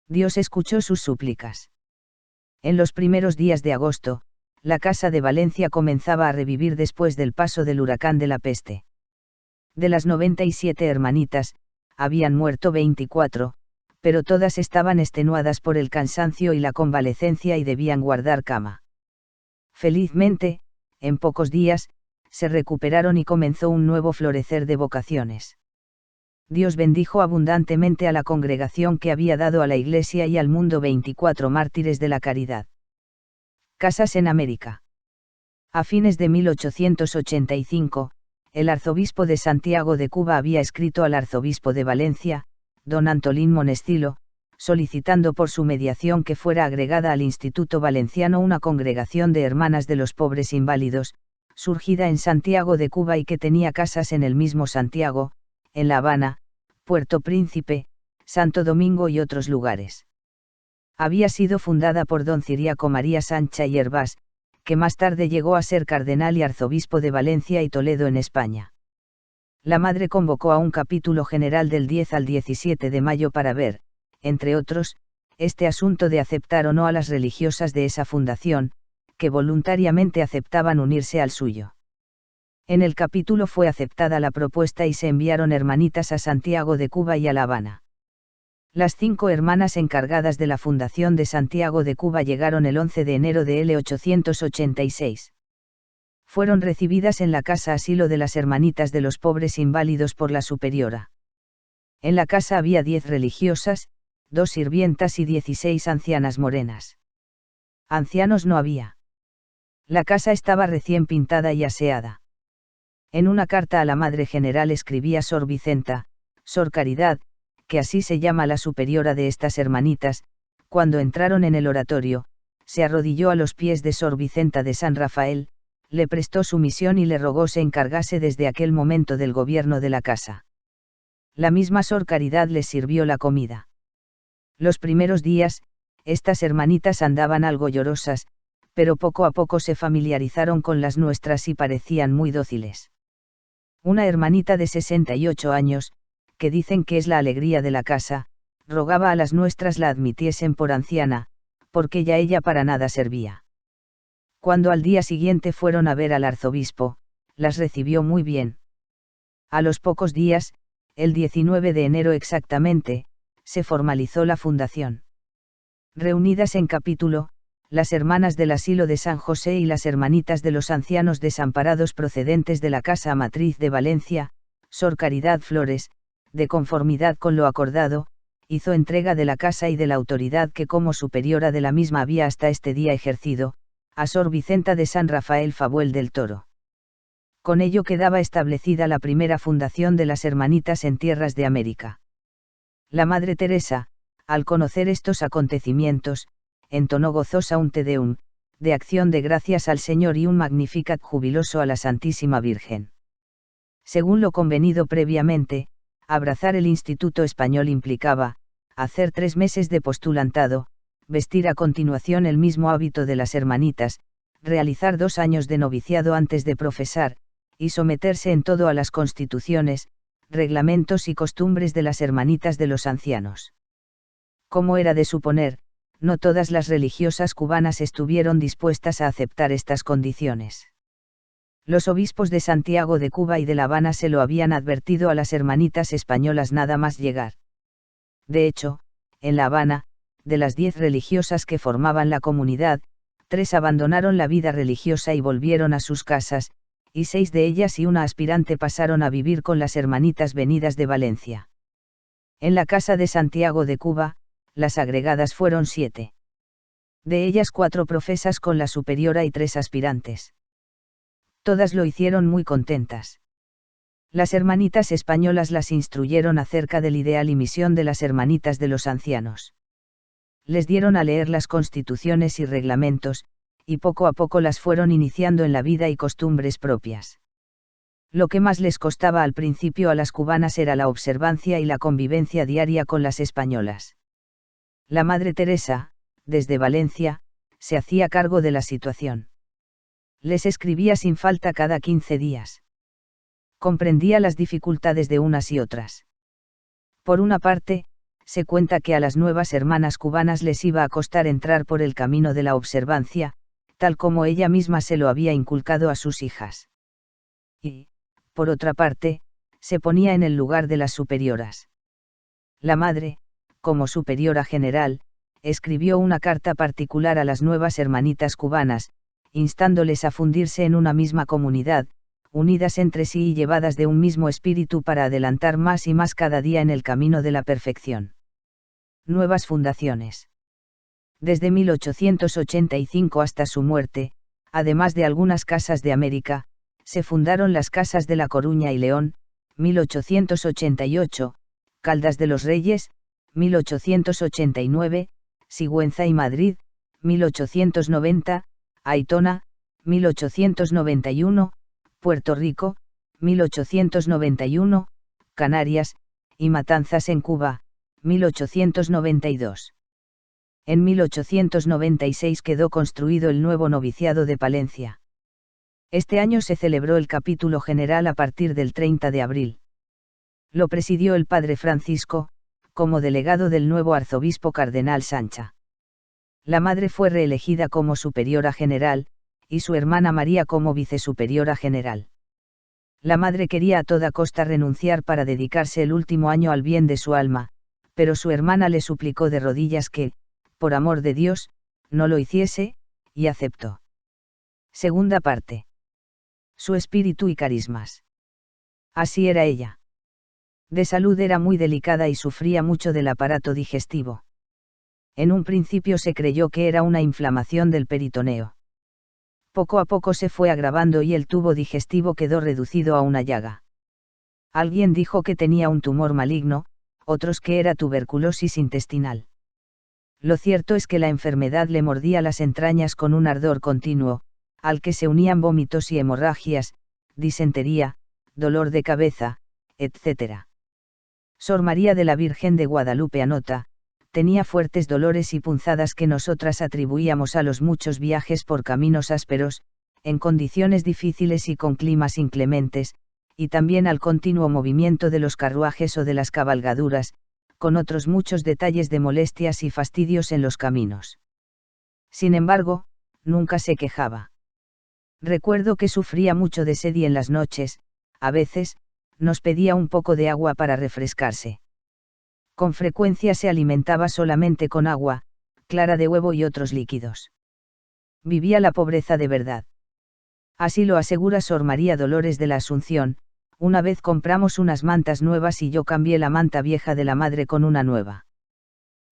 Dios escuchó sus súplicas. En los primeros días de agosto, la Casa de Valencia comenzaba a revivir después del paso del huracán de la peste. De las 97 hermanitas, habían muerto 24, pero todas estaban extenuadas por el cansancio y la convalecencia y debían guardar cama. Felizmente, en pocos días, se recuperaron y comenzó un nuevo florecer de vocaciones. Dios bendijo abundantemente a la congregación que había dado a la Iglesia y al mundo 24 mártires de la caridad. Casas en América. A fines de 1885, el arzobispo de Santiago de Cuba había escrito al arzobispo de Valencia, don Antolín Monestilo, solicitando por su mediación que fuera agregada al Instituto Valenciano una congregación de hermanas de los pobres inválidos, surgida en Santiago de Cuba y que tenía casas en el mismo Santiago, en La Habana, Puerto Príncipe, Santo Domingo y otros lugares. Había sido fundada por don Ciriaco María Sancha y Hervás, que más tarde llegó a ser cardenal y arzobispo de Valencia y Toledo en España. La madre convocó a un capítulo general del 10 al 17 de mayo para ver, entre otros, este asunto de aceptar o no a las religiosas de esa fundación, que voluntariamente aceptaban unirse al suyo. En el capítulo fue aceptada la propuesta y se enviaron hermanitas a Santiago de Cuba y a La Habana. Las 5 hermanas encargadas de la fundación de Santiago de Cuba llegaron el 11 de enero de 1886. Fueron recibidas en la casa asilo de las hermanitas de los pobres inválidos por la superiora. En la casa había 10 religiosas, 2 sirvientas y 16 ancianas morenas. Ancianos no había. La casa estaba recién pintada y aseada. En una carta a la Madre General escribía Sor Vicenta, Sor Caridad, que así se llama la superiora de estas hermanitas, cuando entraron en el oratorio, se arrodilló a los pies de Sor Vicenta de San Rafael, le prestó su misión y le rogó se encargase desde aquel momento del gobierno de la casa. La misma Sor Caridad les sirvió la comida. Los primeros días, estas hermanitas andaban algo llorosas, pero poco a poco se familiarizaron con las nuestras y parecían muy dóciles. Una hermanita de 68 años, que dicen que es la alegría de la casa, rogaba a las nuestras la admitiesen por anciana, porque ya ella para nada servía. Cuando al día siguiente fueron a ver al arzobispo, las recibió muy bien. A los pocos días, el 19 de enero exactamente, se formalizó la fundación. Reunidas en capítulo, las hermanas del asilo de San José y las hermanitas de los ancianos desamparados procedentes de la Casa Matriz de Valencia, Sor Caridad Flores, de conformidad con lo acordado, hizo entrega de la casa y de la autoridad que como superiora de la misma había hasta este día ejercido, a Sor Vicenta de San Rafael Fabuel del Toro. Con ello quedaba establecida la primera fundación de las hermanitas en tierras de América. La Madre Teresa, al conocer estos acontecimientos, entonó gozosa un Te Deum, de acción de gracias al Señor y un Magnificat jubiloso a la Santísima Virgen. Según lo convenido previamente, abrazar el Instituto Español implicaba, hacer 3 meses de postulantado, vestir a continuación el mismo hábito de las hermanitas, realizar 2 años de noviciado antes de profesar, y someterse en todo a las constituciones, reglamentos y costumbres de las hermanitas de los ancianos. Como era de suponer, no todas las religiosas cubanas estuvieron dispuestas a aceptar estas condiciones. Los obispos de Santiago de Cuba y de La Habana se lo habían advertido a las hermanitas españolas nada más llegar. De hecho, en La Habana, de las 10 religiosas que formaban la comunidad, 3 abandonaron la vida religiosa y volvieron a sus casas, y 6 de ellas y una aspirante pasaron a vivir con las hermanitas venidas de Valencia. En la casa de Santiago de Cuba, las agregadas fueron 7. De ellas 4 profesas con la superiora y 3 aspirantes. Todas lo hicieron muy contentas. Las hermanitas españolas las instruyeron acerca del ideal y misión de las hermanitas de los ancianos. Les dieron a leer las constituciones y reglamentos, y poco a poco las fueron iniciando en la vida y costumbres propias. Lo que más les costaba al principio a las cubanas era la observancia y la convivencia diaria con las españolas. La Madre Teresa, desde Valencia, se hacía cargo de la situación. Les escribía sin falta cada 15 días. Comprendía las dificultades de unas y otras. Por una parte, se cuenta que a las nuevas hermanas cubanas les iba a costar entrar por el camino de la observancia, tal como ella misma se lo había inculcado a sus hijas. Y, por otra parte, se ponía en el lugar de las superioras. La madre, como superiora general, escribió una carta particular a las nuevas hermanitas cubanas, instándoles a fundirse en una misma comunidad, unidas entre sí y llevadas de un mismo espíritu para adelantar más y más cada día en el camino de la perfección. Nuevas fundaciones. Desde 1885 hasta su muerte, además de algunas casas de América, se fundaron las casas de La Coruña y León, 1888, Caldas de los Reyes, 1889, Sigüenza y Madrid, 1890, Aitona, 1891, Puerto Rico, 1891, Canarias, y Matanzas en Cuba, 1892. En 1896 quedó construido el nuevo noviciado de Palencia. Este año se celebró el capítulo general a partir del 30 de abril. Lo presidió el padre Francisco, como delegado del nuevo arzobispo cardenal Sancha. La madre fue reelegida como superiora general, y su hermana María como vicesuperiora general. La madre quería a toda costa renunciar para dedicarse el último año al bien de su alma, pero su hermana le suplicó de rodillas que, por amor de Dios, no lo hiciese, y aceptó. Segunda parte. Su espíritu y carismas. Así era ella. De salud era muy delicada y sufría mucho del aparato digestivo. En un principio se creyó que era una inflamación del peritoneo. Poco a poco se fue agravando y el tubo digestivo quedó reducido a una llaga. Alguien dijo que tenía un tumor maligno, otros que era tuberculosis intestinal. Lo cierto es que la enfermedad le mordía las entrañas con un ardor continuo, al que se unían vómitos y hemorragias, disentería, dolor de cabeza, etc. Sor María de la Virgen de Guadalupe anota, tenía fuertes dolores y punzadas que nosotras atribuíamos a los muchos viajes por caminos ásperos, en condiciones difíciles y con climas inclementes, y también al continuo movimiento de los carruajes o de las cabalgaduras, con otros muchos detalles de molestias y fastidios en los caminos. Sin embargo, nunca se quejaba. Recuerdo que sufría mucho de sed y en las noches, a veces, nos pedía un poco de agua para refrescarse. Con frecuencia se alimentaba solamente con agua, clara de huevo y otros líquidos. Vivía la pobreza de verdad. Así lo asegura Sor María Dolores de la Asunción: una vez compramos unas mantas nuevas y yo cambié la manta vieja de la madre con una nueva.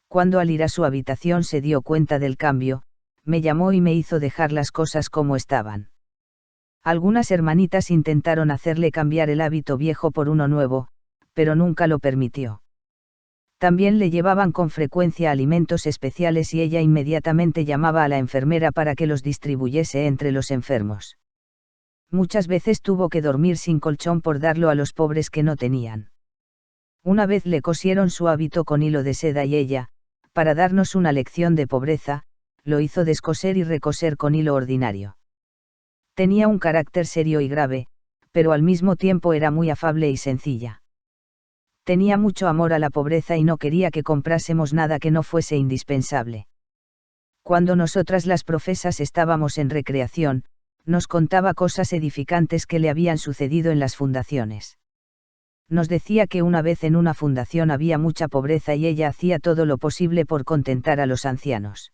Cuando al ir a su habitación se dio cuenta del cambio, me llamó y me hizo dejar las cosas como estaban. Algunas hermanitas intentaron hacerle cambiar el hábito viejo por uno nuevo, pero nunca lo permitió. También le llevaban con frecuencia alimentos especiales y ella inmediatamente llamaba a la enfermera para que los distribuyese entre los enfermos. Muchas veces tuvo que dormir sin colchón por darlo a los pobres que no tenían. Una vez le cosieron su hábito con hilo de seda y ella, para darnos una lección de pobreza, lo hizo descoser y recoser con hilo ordinario. Tenía un carácter serio y grave, pero al mismo tiempo era muy afable y sencilla. Tenía mucho amor a la pobreza y no quería que comprásemos nada que no fuese indispensable. Cuando nosotras las profesas estábamos en recreación, nos contaba cosas edificantes que le habían sucedido en las fundaciones. Nos decía que una vez en una fundación había mucha pobreza y ella hacía todo lo posible por contentar a los ancianos.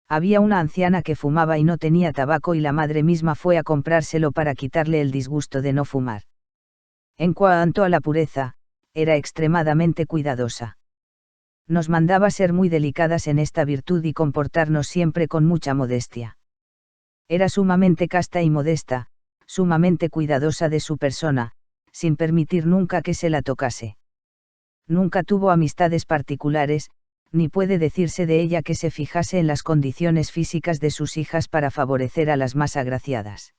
Había una anciana que fumaba y no tenía tabaco y la madre misma fue a comprárselo para quitarle el disgusto de no fumar. En cuanto a la pureza, era extremadamente cuidadosa. Nos mandaba ser muy delicadas en esta virtud y comportarnos siempre con mucha modestia. Era sumamente casta y modesta, sumamente cuidadosa de su persona, sin permitir nunca que se la tocase. Nunca tuvo amistades particulares, ni puede decirse de ella que se fijase en las condiciones físicas de sus hijas para favorecer a las más agraciadas.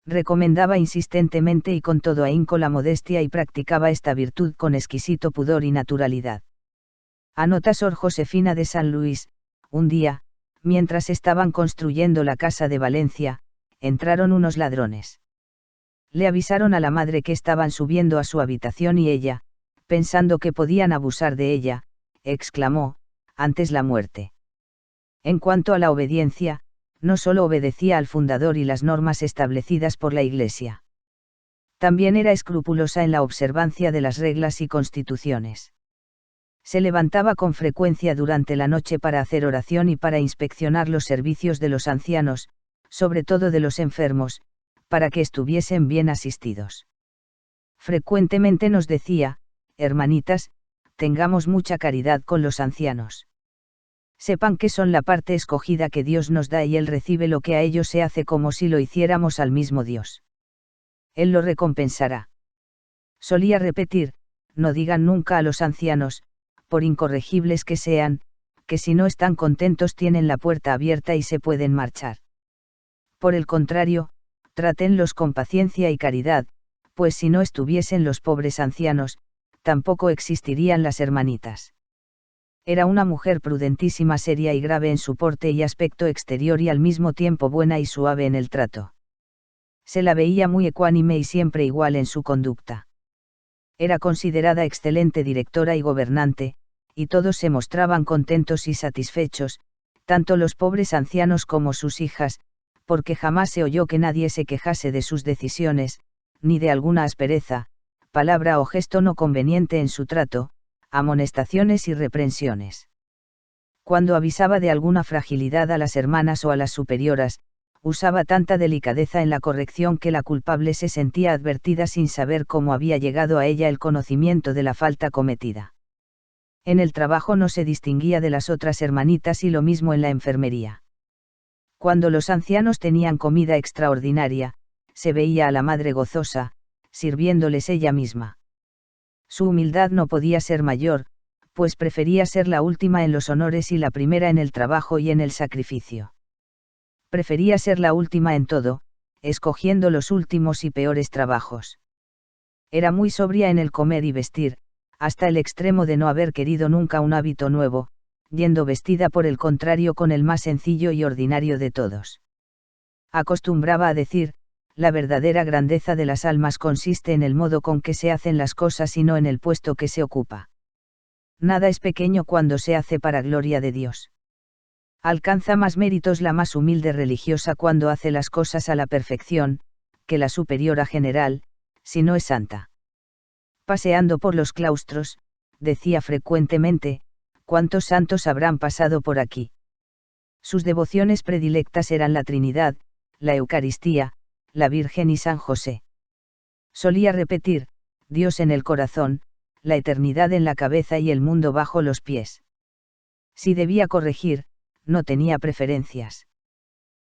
Recomendaba insistentemente y con todo ahínco la modestia y practicaba esta virtud con exquisito pudor y naturalidad. Anota Sor Josefina de San Luis: un día, mientras estaban construyendo la casa de Valencia, entraron unos ladrones. Le avisaron a la madre que estaban subiendo a su habitación y ella, pensando que podían abusar de ella, exclamó: antes la muerte. En cuanto a la obediencia, no solo obedecía al fundador y las normas establecidas por la Iglesia. También era escrupulosa en la observancia de las reglas y constituciones. Se levantaba con frecuencia durante la noche para hacer oración y para inspeccionar los servicios de los ancianos, sobre todo de los enfermos, para que estuviesen bien asistidos. Frecuentemente nos decía: hermanitas, tengamos mucha caridad con los ancianos. Sepan que son la parte escogida que Dios nos da y Él recibe lo que a ellos se hace como si lo hiciéramos al mismo Dios. Él lo recompensará. Solía repetir: no digan nunca a los ancianos, por incorregibles que sean, que si no están contentos tienen la puerta abierta y se pueden marchar. Por el contrario, trátenlos con paciencia y caridad, pues si no estuviesen los pobres ancianos, tampoco existirían las hermanitas. Era una mujer prudentísima, seria y grave en su porte y aspecto exterior y al mismo tiempo buena y suave en el trato. Se la veía muy ecuánime y siempre igual en su conducta. Era considerada excelente directora y gobernante, y todos se mostraban contentos y satisfechos, tanto los pobres ancianos como sus hijas, porque jamás se oyó que nadie se quejase de sus decisiones, ni de alguna aspereza, palabra o gesto no conveniente en su trato, amonestaciones y reprensiones. Cuando avisaba de alguna fragilidad a las hermanas o a las superioras, usaba tanta delicadeza en la corrección que la culpable se sentía advertida sin saber cómo había llegado a ella el conocimiento de la falta cometida. En el trabajo no se distinguía de las otras hermanitas y lo mismo en la enfermería. Cuando los ancianos tenían comida extraordinaria, se veía a la madre gozosa, sirviéndoles ella misma. Su humildad no podía ser mayor, pues prefería ser la última en los honores y la primera en el trabajo y en el sacrificio. Prefería ser la última en todo, escogiendo los últimos y peores trabajos. Era muy sobria en el comer y vestir, hasta el extremo de no haber querido nunca un hábito nuevo, yendo vestida por el contrario con el más sencillo y ordinario de todos. Acostumbraba a decir, la verdadera grandeza de las almas consiste en el modo con que se hacen las cosas y no en el puesto que se ocupa. Nada es pequeño cuando se hace para gloria de Dios. Alcanza más méritos la más humilde religiosa cuando hace las cosas a la perfección, que la superiora general, si no es santa. Paseando por los claustros, decía frecuentemente, ¿cuántos santos habrán pasado por aquí? Sus devociones predilectas eran la Trinidad, la Eucaristía, la Virgen y San José. Solía repetir, Dios en el corazón, la eternidad en la cabeza y el mundo bajo los pies. Si debía corregir, no tenía preferencias.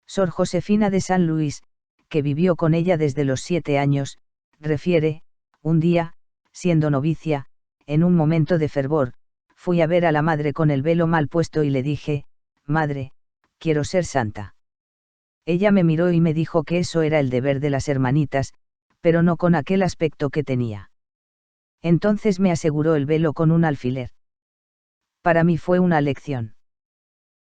Sor Josefina de San Luis, que vivió con ella desde los 7 años, refiere, un día, siendo novicia, en un momento de fervor, fui a ver a la madre con el velo mal puesto y le dije, Madre, quiero ser santa. Ella me miró y me dijo que eso era el deber de las hermanitas, pero no con aquel aspecto que tenía. Entonces me aseguró el velo con un alfiler. Para mí fue una lección.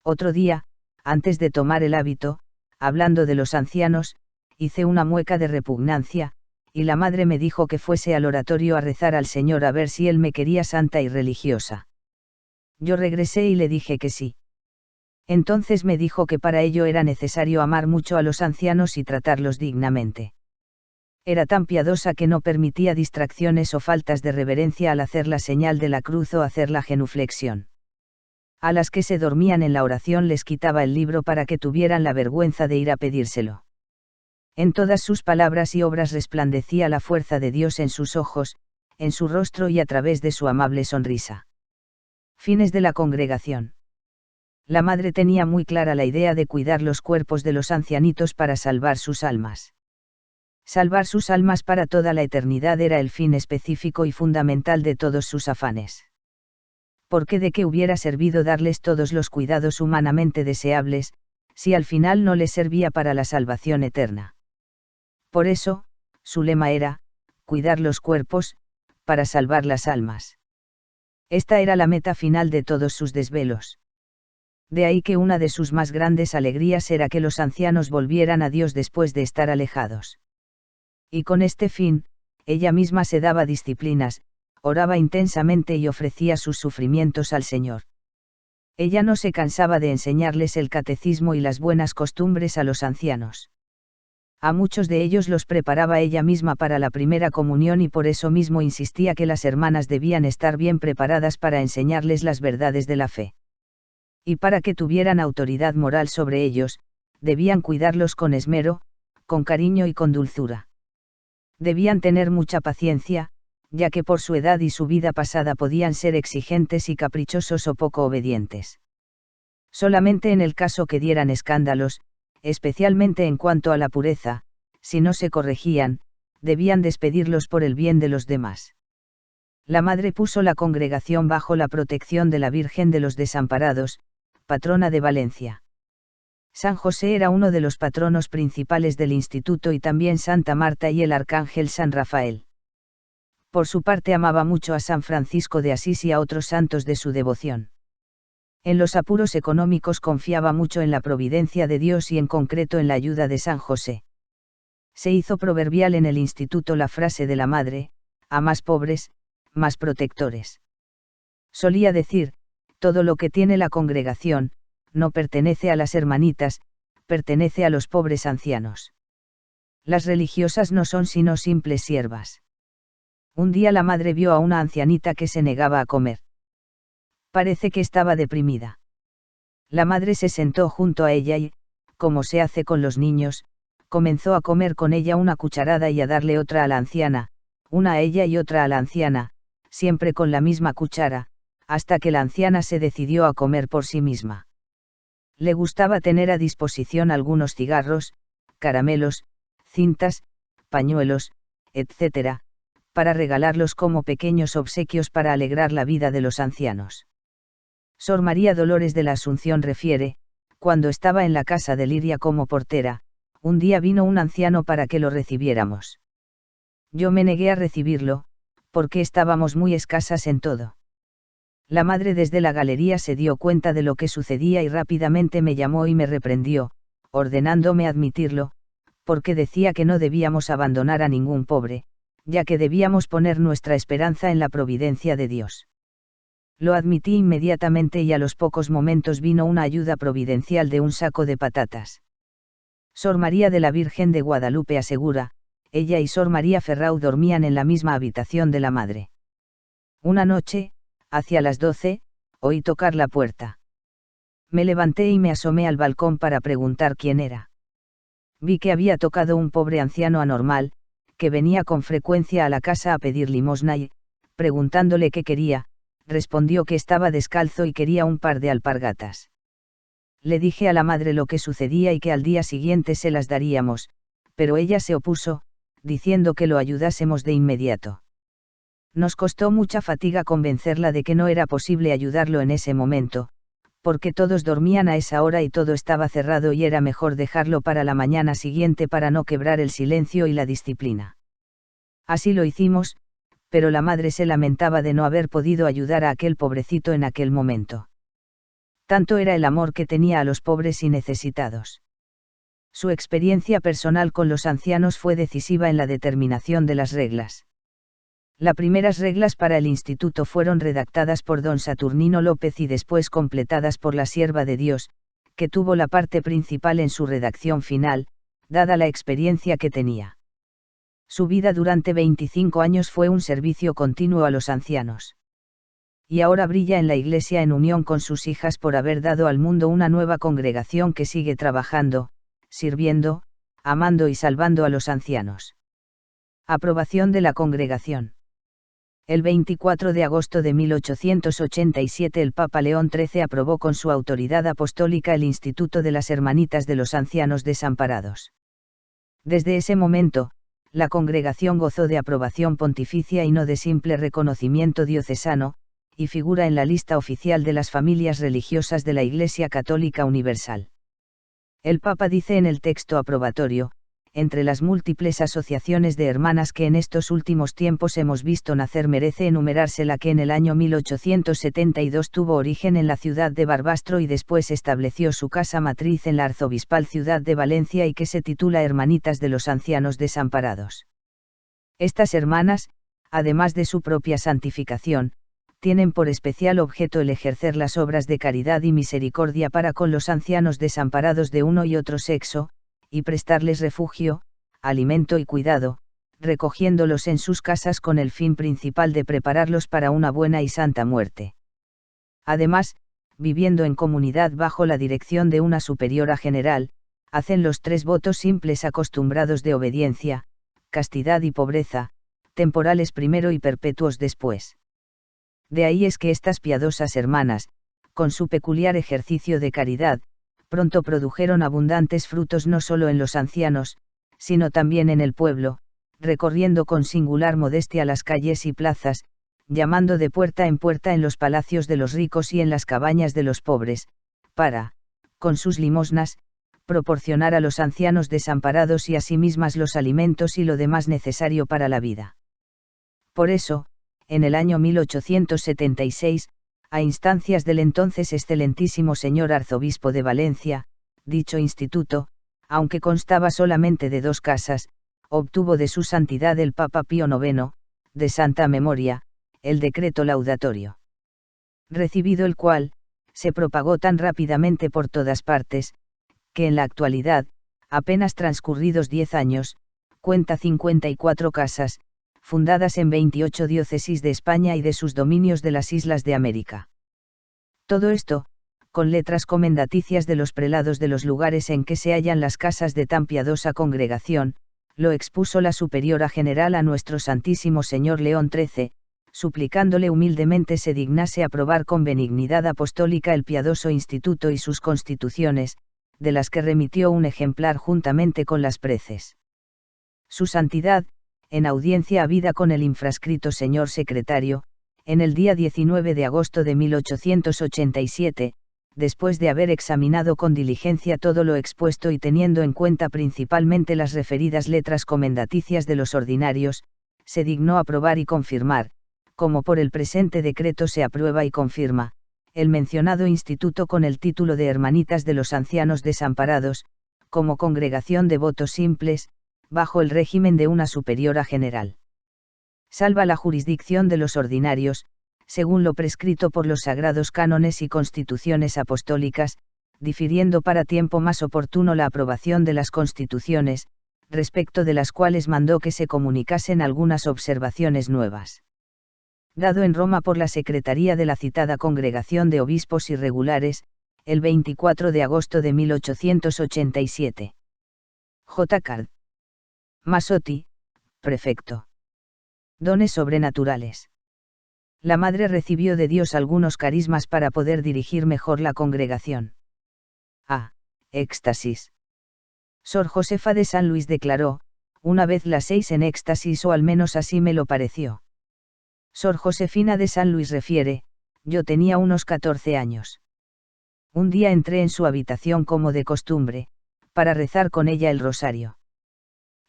Otro día, antes de tomar el hábito, hablando de los ancianos, hice una mueca de repugnancia, y la madre me dijo que fuese al oratorio a rezar al Señor a ver si él me quería santa y religiosa. Yo regresé y le dije que sí. Entonces me dijo que para ello era necesario amar mucho a los ancianos y tratarlos dignamente. Era tan piadosa que no permitía distracciones o faltas de reverencia al hacer la señal de la cruz o hacer la genuflexión. A las que se dormían en la oración les quitaba el libro para que tuvieran la vergüenza de ir a pedírselo. En todas sus palabras y obras resplandecía la fuerza de Dios en sus ojos, en su rostro y a través de su amable sonrisa. Fines de la congregación. La madre tenía muy clara la idea de cuidar los cuerpos de los ancianitos para salvar sus almas. Salvar sus almas para toda la eternidad era el fin específico y fundamental de todos sus afanes. Porque de qué hubiera servido darles todos los cuidados humanamente deseables, si al final no les servía para la salvación eterna. Por eso, su lema era, cuidar los cuerpos, para salvar las almas. Esta era la meta final de todos sus desvelos. De ahí que una de sus más grandes alegrías era que los ancianos volvieran a Dios después de estar alejados. Y con este fin, ella misma se daba disciplinas, oraba intensamente y ofrecía sus sufrimientos al Señor. Ella no se cansaba de enseñarles el catecismo y las buenas costumbres a los ancianos. A muchos de ellos los preparaba ella misma para la primera comunión y por eso mismo insistía que las hermanas debían estar bien preparadas para enseñarles las verdades de la fe. Y para que tuvieran autoridad moral sobre ellos, debían cuidarlos con esmero, con cariño y con dulzura. Debían tener mucha paciencia, ya que por su edad y su vida pasada podían ser exigentes y caprichosos o poco obedientes. Solamente en el caso que dieran escándalos, especialmente en cuanto a la pureza, si no se corregían, debían despedirlos por el bien de los demás. La madre puso la congregación bajo la protección de la Virgen de los Desamparados, patrona de Valencia. San José era uno de los patronos principales del instituto y también Santa Marta y el arcángel San Rafael. Por su parte amaba mucho a San Francisco de Asís y a otros santos de su devoción. En los apuros económicos confiaba mucho en la providencia de Dios y en concreto en la ayuda de San José. Se hizo proverbial en el instituto la frase de la madre, a más pobres, más protectores. Solía decir, todo lo que tiene la congregación, no pertenece a las hermanitas, pertenece a los pobres ancianos. Las religiosas no son sino simples siervas. Un día la madre vio a una ancianita que se negaba a comer. Parece que estaba deprimida. La madre se sentó junto a ella y, como se hace con los niños, comenzó a comer con ella una cucharada y a darle otra a la anciana, una a ella y otra a la anciana, siempre con la misma cuchara, hasta que la anciana se decidió a comer por sí misma. Le gustaba tener a disposición algunos cigarros, caramelos, cintas, pañuelos, etc., para regalarlos como pequeños obsequios para alegrar la vida de los ancianos. Sor María Dolores de la Asunción refiere, cuando estaba en la casa de Liria como portera, un día vino un anciano para que lo recibiéramos. Yo me negué a recibirlo, porque estábamos muy escasas en todo. La madre desde la galería se dio cuenta de lo que sucedía y rápidamente me llamó y me reprendió, ordenándome admitirlo, porque decía que no debíamos abandonar a ningún pobre, ya que debíamos poner nuestra esperanza en la providencia de Dios. Lo admití inmediatamente y a los pocos momentos vino una ayuda providencial de un saco de patatas. Sor María de la Virgen de Guadalupe asegura, ella y Sor María Ferrau dormían en la misma habitación de la madre. Una noche, hacia las 12, oí tocar la puerta. Me levanté y me asomé al balcón para preguntar quién era. Vi que había tocado un pobre anciano anormal, que venía con frecuencia a la casa a pedir limosna y, preguntándole qué quería, respondió que estaba descalzo y quería un par de alpargatas. Le dije a la madre lo que sucedía y que al día siguiente se las daríamos, pero ella se opuso, diciendo que lo ayudásemos de inmediato. Nos costó mucha fatiga convencerla de que no era posible ayudarlo en ese momento, porque todos dormían a esa hora y todo estaba cerrado y era mejor dejarlo para la mañana siguiente para no quebrar el silencio y la disciplina. Así lo hicimos, pero la madre se lamentaba de no haber podido ayudar a aquel pobrecito en aquel momento. Tanto era el amor que tenía a los pobres y necesitados. Su experiencia personal con los ancianos fue decisiva en la determinación de las reglas. Las primeras reglas para el instituto fueron redactadas por don Saturnino López y después completadas por la sierva de Dios, que tuvo la parte principal en su redacción final, dada la experiencia que tenía. Su vida durante 25 años fue un servicio continuo a los ancianos. Y ahora brilla en la Iglesia en unión con sus hijas por haber dado al mundo una nueva congregación que sigue trabajando, sirviendo, amando y salvando a los ancianos. Aprobación de la congregación. El 24 de agosto de 1887 el Papa León XIII aprobó con su autoridad apostólica el Instituto de las Hermanitas de los Ancianos Desamparados. Desde ese momento, la congregación gozó de aprobación pontificia y no de simple reconocimiento diocesano, y figura en la lista oficial de las familias religiosas de la Iglesia Católica Universal. El Papa dice en el texto aprobatorio, entre las múltiples asociaciones de hermanas que en estos últimos tiempos hemos visto nacer merece enumerarse la que en el año 1872 tuvo origen en la ciudad de Barbastro y después estableció su casa matriz en la arzobispal ciudad de Valencia y que se titula Hermanitas de los Ancianos Desamparados. Estas hermanas, además de su propia santificación, tienen por especial objeto el ejercer las obras de caridad y misericordia para con los ancianos desamparados de uno y otro sexo, y prestarles refugio, alimento y cuidado, recogiéndolos en sus casas con el fin principal de prepararlos para una buena y santa muerte. Además, viviendo en comunidad bajo la dirección de una superiora general, hacen los 3 votos simples acostumbrados de obediencia, castidad y pobreza, temporales primero y perpetuos después. De ahí es que estas piadosas hermanas, con su peculiar ejercicio de caridad, pronto produjeron abundantes frutos no solo en los ancianos, sino también en el pueblo, recorriendo con singular modestia las calles y plazas, llamando de puerta en puerta en los palacios de los ricos y en las cabañas de los pobres, para, con sus limosnas, proporcionar a los ancianos desamparados y a sí mismas los alimentos y lo demás necesario para la vida. Por eso, en el año 1876, a instancias del entonces excelentísimo señor arzobispo de Valencia, dicho instituto, aunque constaba solamente de 2 casas, obtuvo de su santidad el Papa Pío IX, de santa memoria, el decreto laudatorio. Recibido el cual, se propagó tan rápidamente por todas partes, que en la actualidad, apenas transcurridos 10 años, cuenta 54 casas, fundadas en 28 diócesis de España y de sus dominios de las islas de América. Todo esto, con letras comendaticias de los prelados de los lugares en que se hallan las casas de tan piadosa congregación, lo expuso la superiora general a nuestro Santísimo Señor León XIII, suplicándole humildemente se dignase aprobar con benignidad apostólica el piadoso instituto y sus constituciones, de las que remitió un ejemplar juntamente con las preces. Su Santidad, en audiencia habida con el infrascrito señor secretario, en el día 19 de agosto de 1887, después de haber examinado con diligencia todo lo expuesto y teniendo en cuenta principalmente las referidas letras comendaticias de los ordinarios, se dignó aprobar y confirmar, como por el presente decreto se aprueba y confirma, el mencionado instituto con el título de Hermanitas de los Ancianos Desamparados, como congregación de votos simples, bajo el régimen de una superiora general. Salva la jurisdicción de los ordinarios, según lo prescrito por los sagrados cánones y constituciones apostólicas, difiriendo para tiempo más oportuno la aprobación de las constituciones, respecto de las cuales mandó que se comunicasen algunas observaciones nuevas. Dado en Roma por la Secretaría de la citada Congregación de Obispos Irregulares, el 24 de agosto de 1887. J. Card. Masotti, prefecto. Dones sobrenaturales. La madre recibió de Dios algunos carismas para poder dirigir mejor la congregación. A. Éxtasis. Sor Josefa de San Luis declaró, una vez las 6 en éxtasis o al menos así me lo pareció. Sor Josefina de San Luis refiere, yo tenía unos 14 años. Un día entré en su habitación como de costumbre, para rezar con ella el rosario.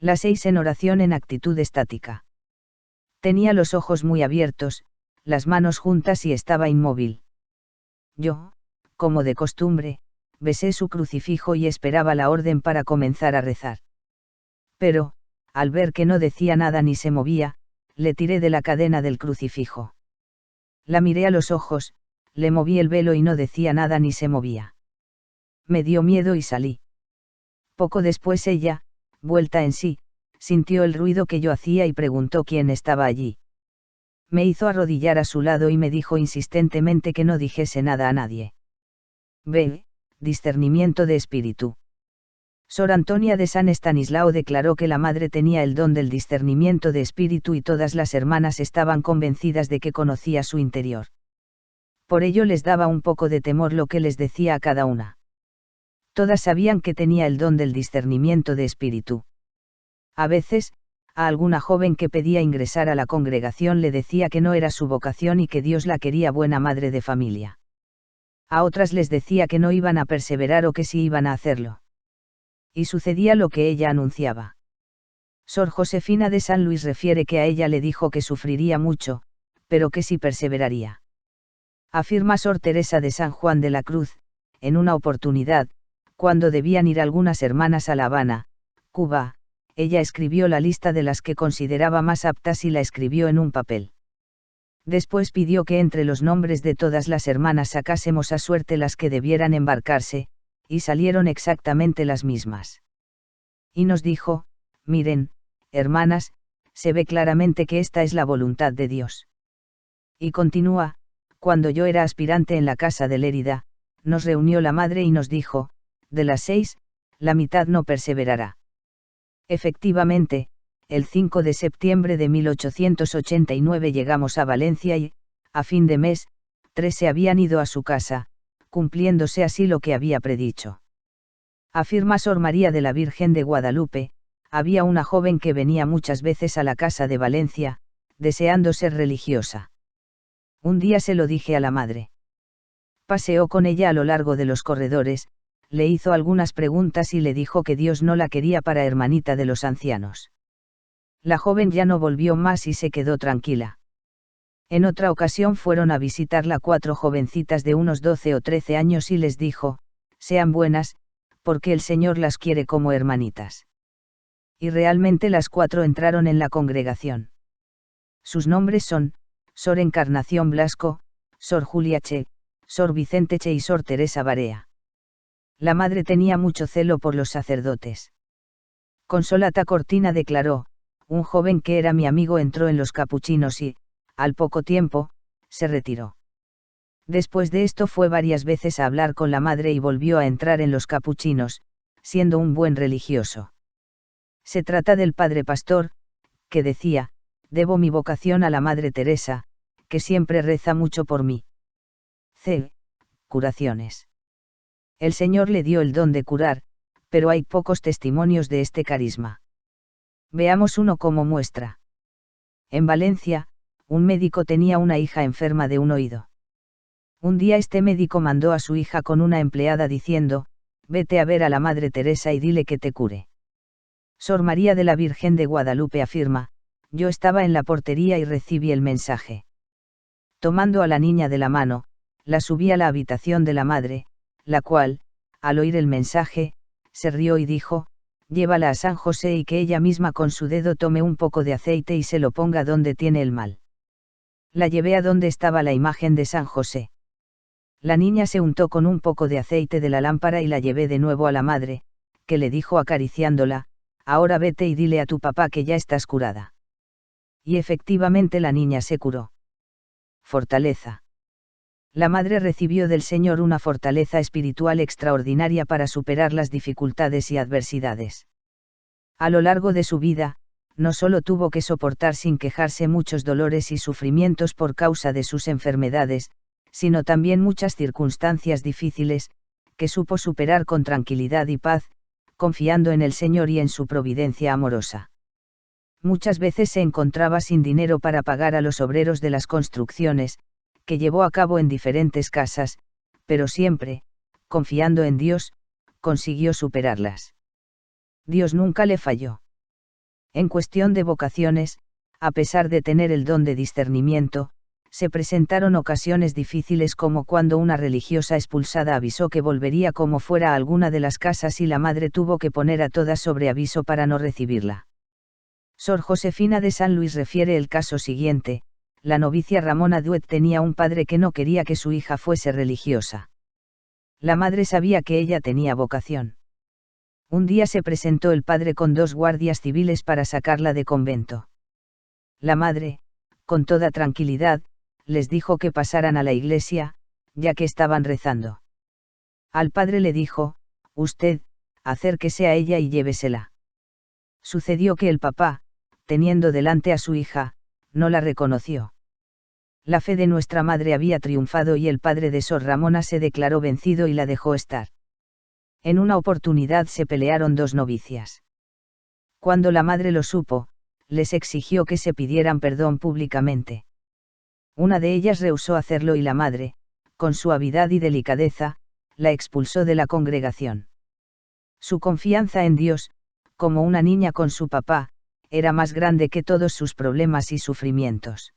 Las 6 en oración en actitud estática. Tenía los ojos muy abiertos, las manos juntas y estaba inmóvil. Yo, como de costumbre, besé su crucifijo y esperaba la orden para comenzar a rezar. Pero, al ver que no decía nada ni se movía, le tiré de la cadena del crucifijo. La miré a los ojos, le moví el velo y no decía nada ni se movía. Me dio miedo y salí. Poco después ella, vuelta en sí, sintió el ruido que yo hacía y preguntó quién estaba allí. Me hizo arrodillar a su lado y me dijo insistentemente que no dijese nada a nadie. B. Discernimiento de espíritu. Sor Antonia de San Estanislao declaró que la madre tenía el don del discernimiento de espíritu y todas las hermanas estaban convencidas de que conocía su interior. Por ello les daba un poco de temor lo que les decía a cada una. Todas sabían que tenía el don del discernimiento de espíritu. A veces, a alguna joven que pedía ingresar a la congregación le decía que no era su vocación y que Dios la quería buena madre de familia. A otras les decía que no iban a perseverar o que sí iban a hacerlo. Y sucedía lo que ella anunciaba. Sor Josefina de San Luis refiere que a ella le dijo que sufriría mucho, pero que sí perseveraría. Afirma Sor Teresa de San Juan de la Cruz, en una oportunidad, cuando debían ir algunas hermanas a La Habana, Cuba, ella escribió la lista de las que consideraba más aptas y la escribió en un papel. Después pidió que entre los nombres de todas las hermanas sacásemos a suerte las que debieran embarcarse, y salieron exactamente las mismas. Y nos dijo, miren, hermanas, se ve claramente que esta es la voluntad de Dios. Y continúa, cuando yo era aspirante en la casa de Lérida, nos reunió la madre y nos dijo, de las 6, la mitad no perseverará. Efectivamente, el 5 de septiembre de 1889 llegamos a Valencia y, a fin de mes, 3 se habían ido a su casa, cumpliéndose así lo que había predicho. Afirma Sor María de la Virgen de Guadalupe, había una joven que venía muchas veces a la casa de Valencia, deseando ser religiosa. Un día se lo dije a la madre. Paseó con ella a lo largo de los corredores, le hizo algunas preguntas y le dijo que Dios no la quería para hermanita de los ancianos. La joven ya no volvió más y se quedó tranquila. En otra ocasión fueron a visitarla 4 jovencitas de unos 12 o 13 años y les dijo, sean buenas, porque el Señor las quiere como hermanitas. Y realmente las 4 entraron en la congregación. Sus nombres son, Sor Encarnación Blasco, Sor Julia Che, Sor Vicente Che y Sor Teresa Barea. La madre tenía mucho celo por los sacerdotes. Consolata Cortina declaró, un joven que era mi amigo entró en los capuchinos y, al poco tiempo, se retiró. Después de esto fue varias veces a hablar con la madre y volvió a entrar en los capuchinos, siendo un buen religioso. Se trata del padre pastor, que decía, debo mi vocación a la Madre Teresa, que siempre reza mucho por mí. C. Curaciones. El Señor le dio el don de curar, pero hay pocos testimonios de este carisma. Veamos uno como muestra. En Valencia, un médico tenía una hija enferma de un oído. Un día este médico mandó a su hija con una empleada diciendo: vete a ver a la Madre Teresa y dile que te cure. Sor María de la Virgen de Guadalupe afirma: yo estaba en la portería y recibí el mensaje. Tomando a la niña de la mano, la subí a la habitación de la madre, la cual, al oír el mensaje, se rió y dijo: llévala a San José y que ella misma con su dedo tome un poco de aceite y se lo ponga donde tiene el mal. La llevé a donde estaba la imagen de San José. La niña se untó con un poco de aceite de la lámpara y la llevé de nuevo a la madre, que le dijo acariciándola: ahora vete y dile a tu papá que ya estás curada. Y efectivamente la niña se curó. Fortaleza. La madre recibió del Señor una fortaleza espiritual extraordinaria para superar las dificultades y adversidades. A lo largo de su vida, no solo tuvo que soportar sin quejarse muchos dolores y sufrimientos por causa de sus enfermedades, sino también muchas circunstancias difíciles, que supo superar con tranquilidad y paz, confiando en el Señor y en su providencia amorosa. Muchas veces se encontraba sin dinero para pagar a los obreros de las construcciones, que llevó a cabo en diferentes casas, pero siempre, confiando en Dios, consiguió superarlas. Dios nunca le falló. En cuestión de vocaciones, a pesar de tener el don de discernimiento, se presentaron ocasiones difíciles como cuando una religiosa expulsada avisó que volvería como fuera a alguna de las casas y la madre tuvo que poner a todas sobre aviso para no recibirla. Sor Josefina de San Luis refiere el caso siguiente: la novicia Ramona Duet tenía un padre que no quería que su hija fuese religiosa. La madre sabía que ella tenía vocación. Un día se presentó el padre con 2 guardias civiles para sacarla de convento. La madre, con toda tranquilidad, les dijo que pasaran a la iglesia, ya que estaban rezando. Al padre le dijo: usted, acérquese a ella y llévesela. Sucedió que el papá, teniendo delante a su hija, no la reconoció. La fe de nuestra madre había triunfado y el padre de Sor Ramona se declaró vencido y la dejó estar. En una oportunidad se pelearon 2 novicias. Cuando la madre lo supo, les exigió que se pidieran perdón públicamente. Una de ellas rehusó hacerlo y la madre, con suavidad y delicadeza, la expulsó de la congregación. Su confianza en Dios, como una niña con su papá, era más grande que todos sus problemas y sufrimientos.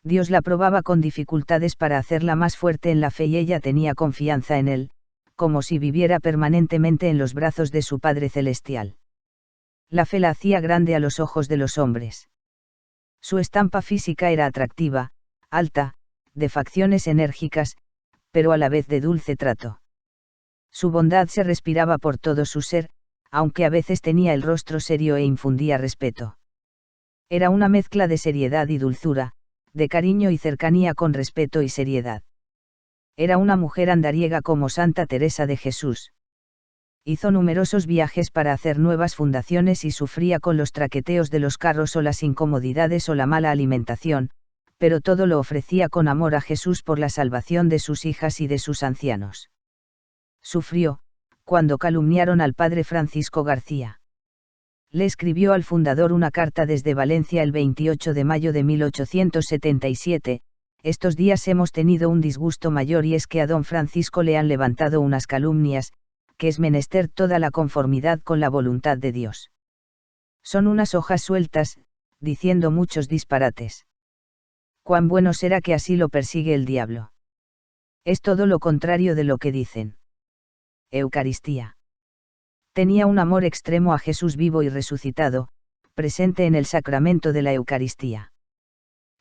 Dios la probaba con dificultades para hacerla más fuerte en la fe y ella tenía confianza en Él, como si viviera permanentemente en los brazos de su Padre Celestial. La fe la hacía grande a los ojos de los hombres. Su estampa física era atractiva, alta, de facciones enérgicas, pero a la vez de dulce trato. Su bondad se respiraba por todo su ser, aunque a veces tenía el rostro serio e infundía respeto. Era una mezcla de seriedad y dulzura, de cariño y cercanía con respeto y seriedad. Era una mujer andariega como Santa Teresa de Jesús. Hizo numerosos viajes para hacer nuevas fundaciones y sufría con los traqueteos de los carros o las incomodidades o la mala alimentación, pero todo lo ofrecía con amor a Jesús por la salvación de sus hijas y de sus ancianos. Sufrió, cuando calumniaron al padre Francisco García. Le escribió al fundador una carta desde Valencia el 28 de mayo de 1877, estos días hemos tenido un disgusto mayor y es que a don Francisco le han levantado unas calumnias, que es menester toda la conformidad con la voluntad de Dios. Son unas hojas sueltas, diciendo muchos disparates. Cuán bueno será que así lo persigue el diablo. Es todo lo contrario de lo que dicen. Eucaristía. Tenía un amor extremo a Jesús vivo y resucitado, presente en el sacramento de la Eucaristía.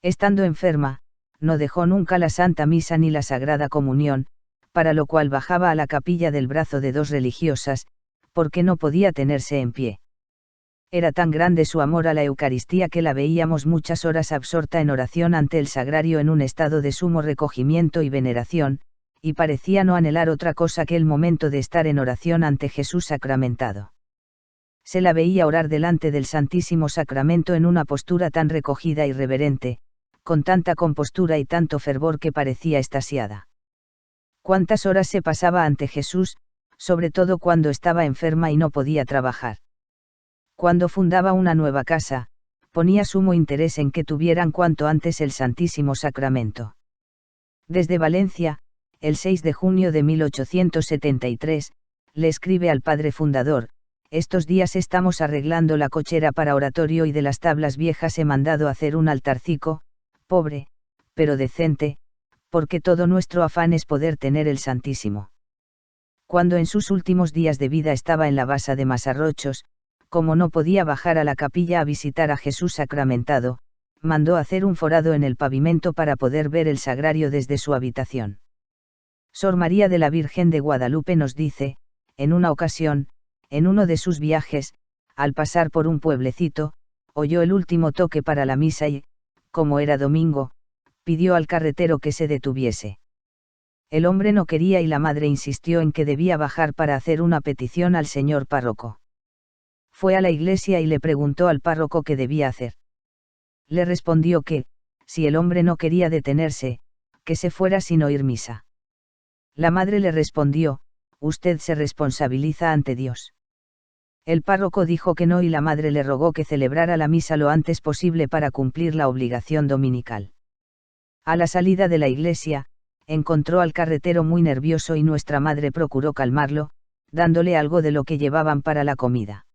Estando enferma, no dejó nunca la Santa Misa ni la Sagrada Comunión, para lo cual bajaba a la capilla del brazo de 2 religiosas, porque no podía tenerse en pie. Era tan grande su amor a la Eucaristía que la veíamos muchas horas absorta en oración ante el sagrario en un estado de sumo recogimiento y veneración, y parecía no anhelar otra cosa que el momento de estar en oración ante Jesús sacramentado. Se la veía orar delante del Santísimo Sacramento en una postura tan recogida y reverente, con tanta compostura y tanto fervor que parecía extasiada. Cuántas horas se pasaba ante Jesús, sobre todo cuando estaba enferma y no podía trabajar. Cuando fundaba una nueva casa, ponía sumo interés en que tuvieran cuanto antes el Santísimo Sacramento. Desde Valencia, el 6 de junio de 1873, le escribe al padre fundador: estos días estamos arreglando la cochera para oratorio y de las tablas viejas he mandado hacer un altarcico, pobre, pero decente, porque todo nuestro afán es poder tener el Santísimo. Cuando en sus últimos días de vida estaba en la basa de Masarrochos, como no podía bajar a la capilla a visitar a Jesús sacramentado, mandó hacer un forado en el pavimento para poder ver el sagrario desde su habitación. Sor María de la Virgen de Guadalupe nos dice, en una ocasión, en uno de sus viajes, al pasar por un pueblecito, oyó el último toque para la misa y, como era domingo, pidió al carretero que se detuviese. El hombre no quería y la madre insistió en que debía bajar para hacer una petición al señor párroco. Fue a la iglesia y le preguntó al párroco qué debía hacer. Le respondió que, si el hombre no quería detenerse, que se fuera sin oír misa. La madre le respondió: usted se responsabiliza ante Dios. El párroco dijo que no y la madre le rogó que celebrara la misa lo antes posible para cumplir la obligación dominical. A la salida de la iglesia, encontró al carretero muy nervioso y nuestra madre procuró calmarlo, dándole algo de lo que llevaban para la comida.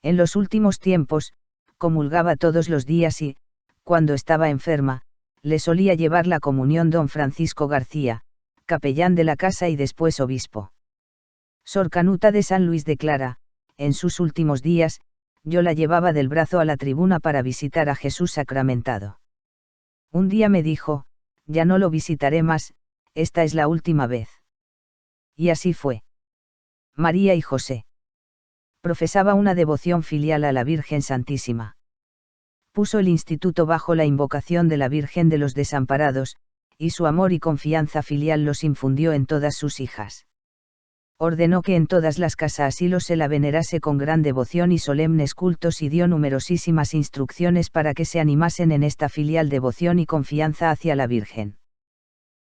En los últimos tiempos, comulgaba todos los días y, cuando estaba enferma, le solía llevar la comunión don Francisco García, capellán de la casa y después obispo. Sor Canuta de San Luis declara: en sus últimos días, yo la llevaba del brazo a la tribuna para visitar a Jesús sacramentado. Un día me dijo: ya no lo visitaré más, esta es la última vez. Y así fue. María y José. Profesaba una devoción filial a la Virgen Santísima. Puso el instituto bajo la invocación de la Virgen de los Desamparados, y su amor y confianza filial los infundió en todas sus hijas. Ordenó que en todas las casas asilo se la venerase con gran devoción y solemnes cultos y dio numerosísimas instrucciones para que se animasen en esta filial devoción y confianza hacia la Virgen.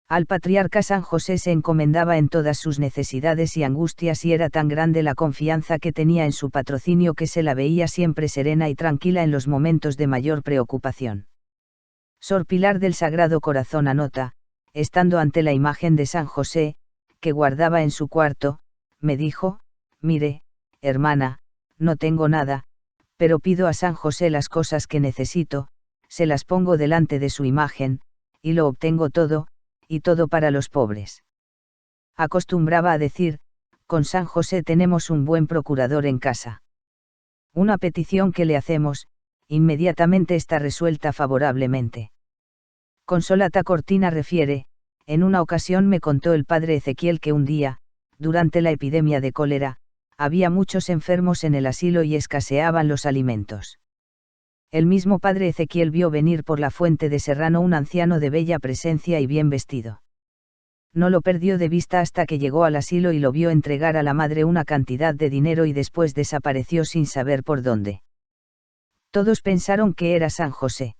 Al patriarca San José se encomendaba en todas sus necesidades y angustias y era tan grande la confianza que tenía en su patrocinio que se la veía siempre serena y tranquila en los momentos de mayor preocupación. Sor Pilar del Sagrado Corazón anota: estando ante la imagen de San José, que guardaba en su cuarto, me dijo: mire, hermana, no tengo nada, pero pido a San José las cosas que necesito, se las pongo delante de su imagen, y lo obtengo todo, y todo para los pobres. Acostumbraba a decir: con San José tenemos un buen procurador en casa. Una petición que le hacemos, inmediatamente está resuelta favorablemente. Consolata Cortina refiere: en una ocasión me contó el padre Ezequiel que un día, durante la epidemia de cólera, había muchos enfermos en el asilo y escaseaban los alimentos. El mismo padre Ezequiel vio venir por la fuente de Serrano un anciano de bella presencia y bien vestido. No lo perdió de vista hasta que llegó al asilo y lo vio entregar a la madre una cantidad de dinero y después desapareció sin saber por dónde. Todos pensaron que era San José.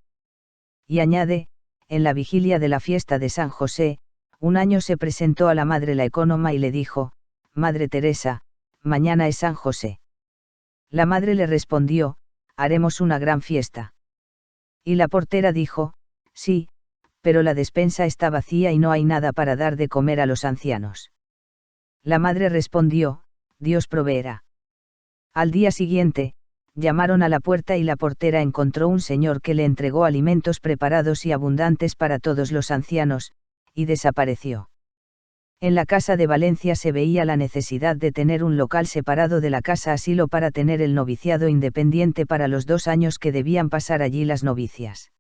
Y añade: en la vigilia de la fiesta de San José, un año se presentó a la madre la ecónoma y le dijo: Madre Teresa, mañana es San José. La madre le respondió: haremos una gran fiesta. Y la portera dijo: sí, pero la despensa está vacía y no hay nada para dar de comer a los ancianos. La madre respondió: Dios proveerá. Al día siguiente, llamaron a la puerta y la portera encontró un señor que le entregó alimentos preparados y abundantes para todos los ancianos, y desapareció. En la casa de Valencia se veía la necesidad de tener un local separado de la casa asilo para tener el noviciado independiente para los 2 años que debían pasar allí las novicias.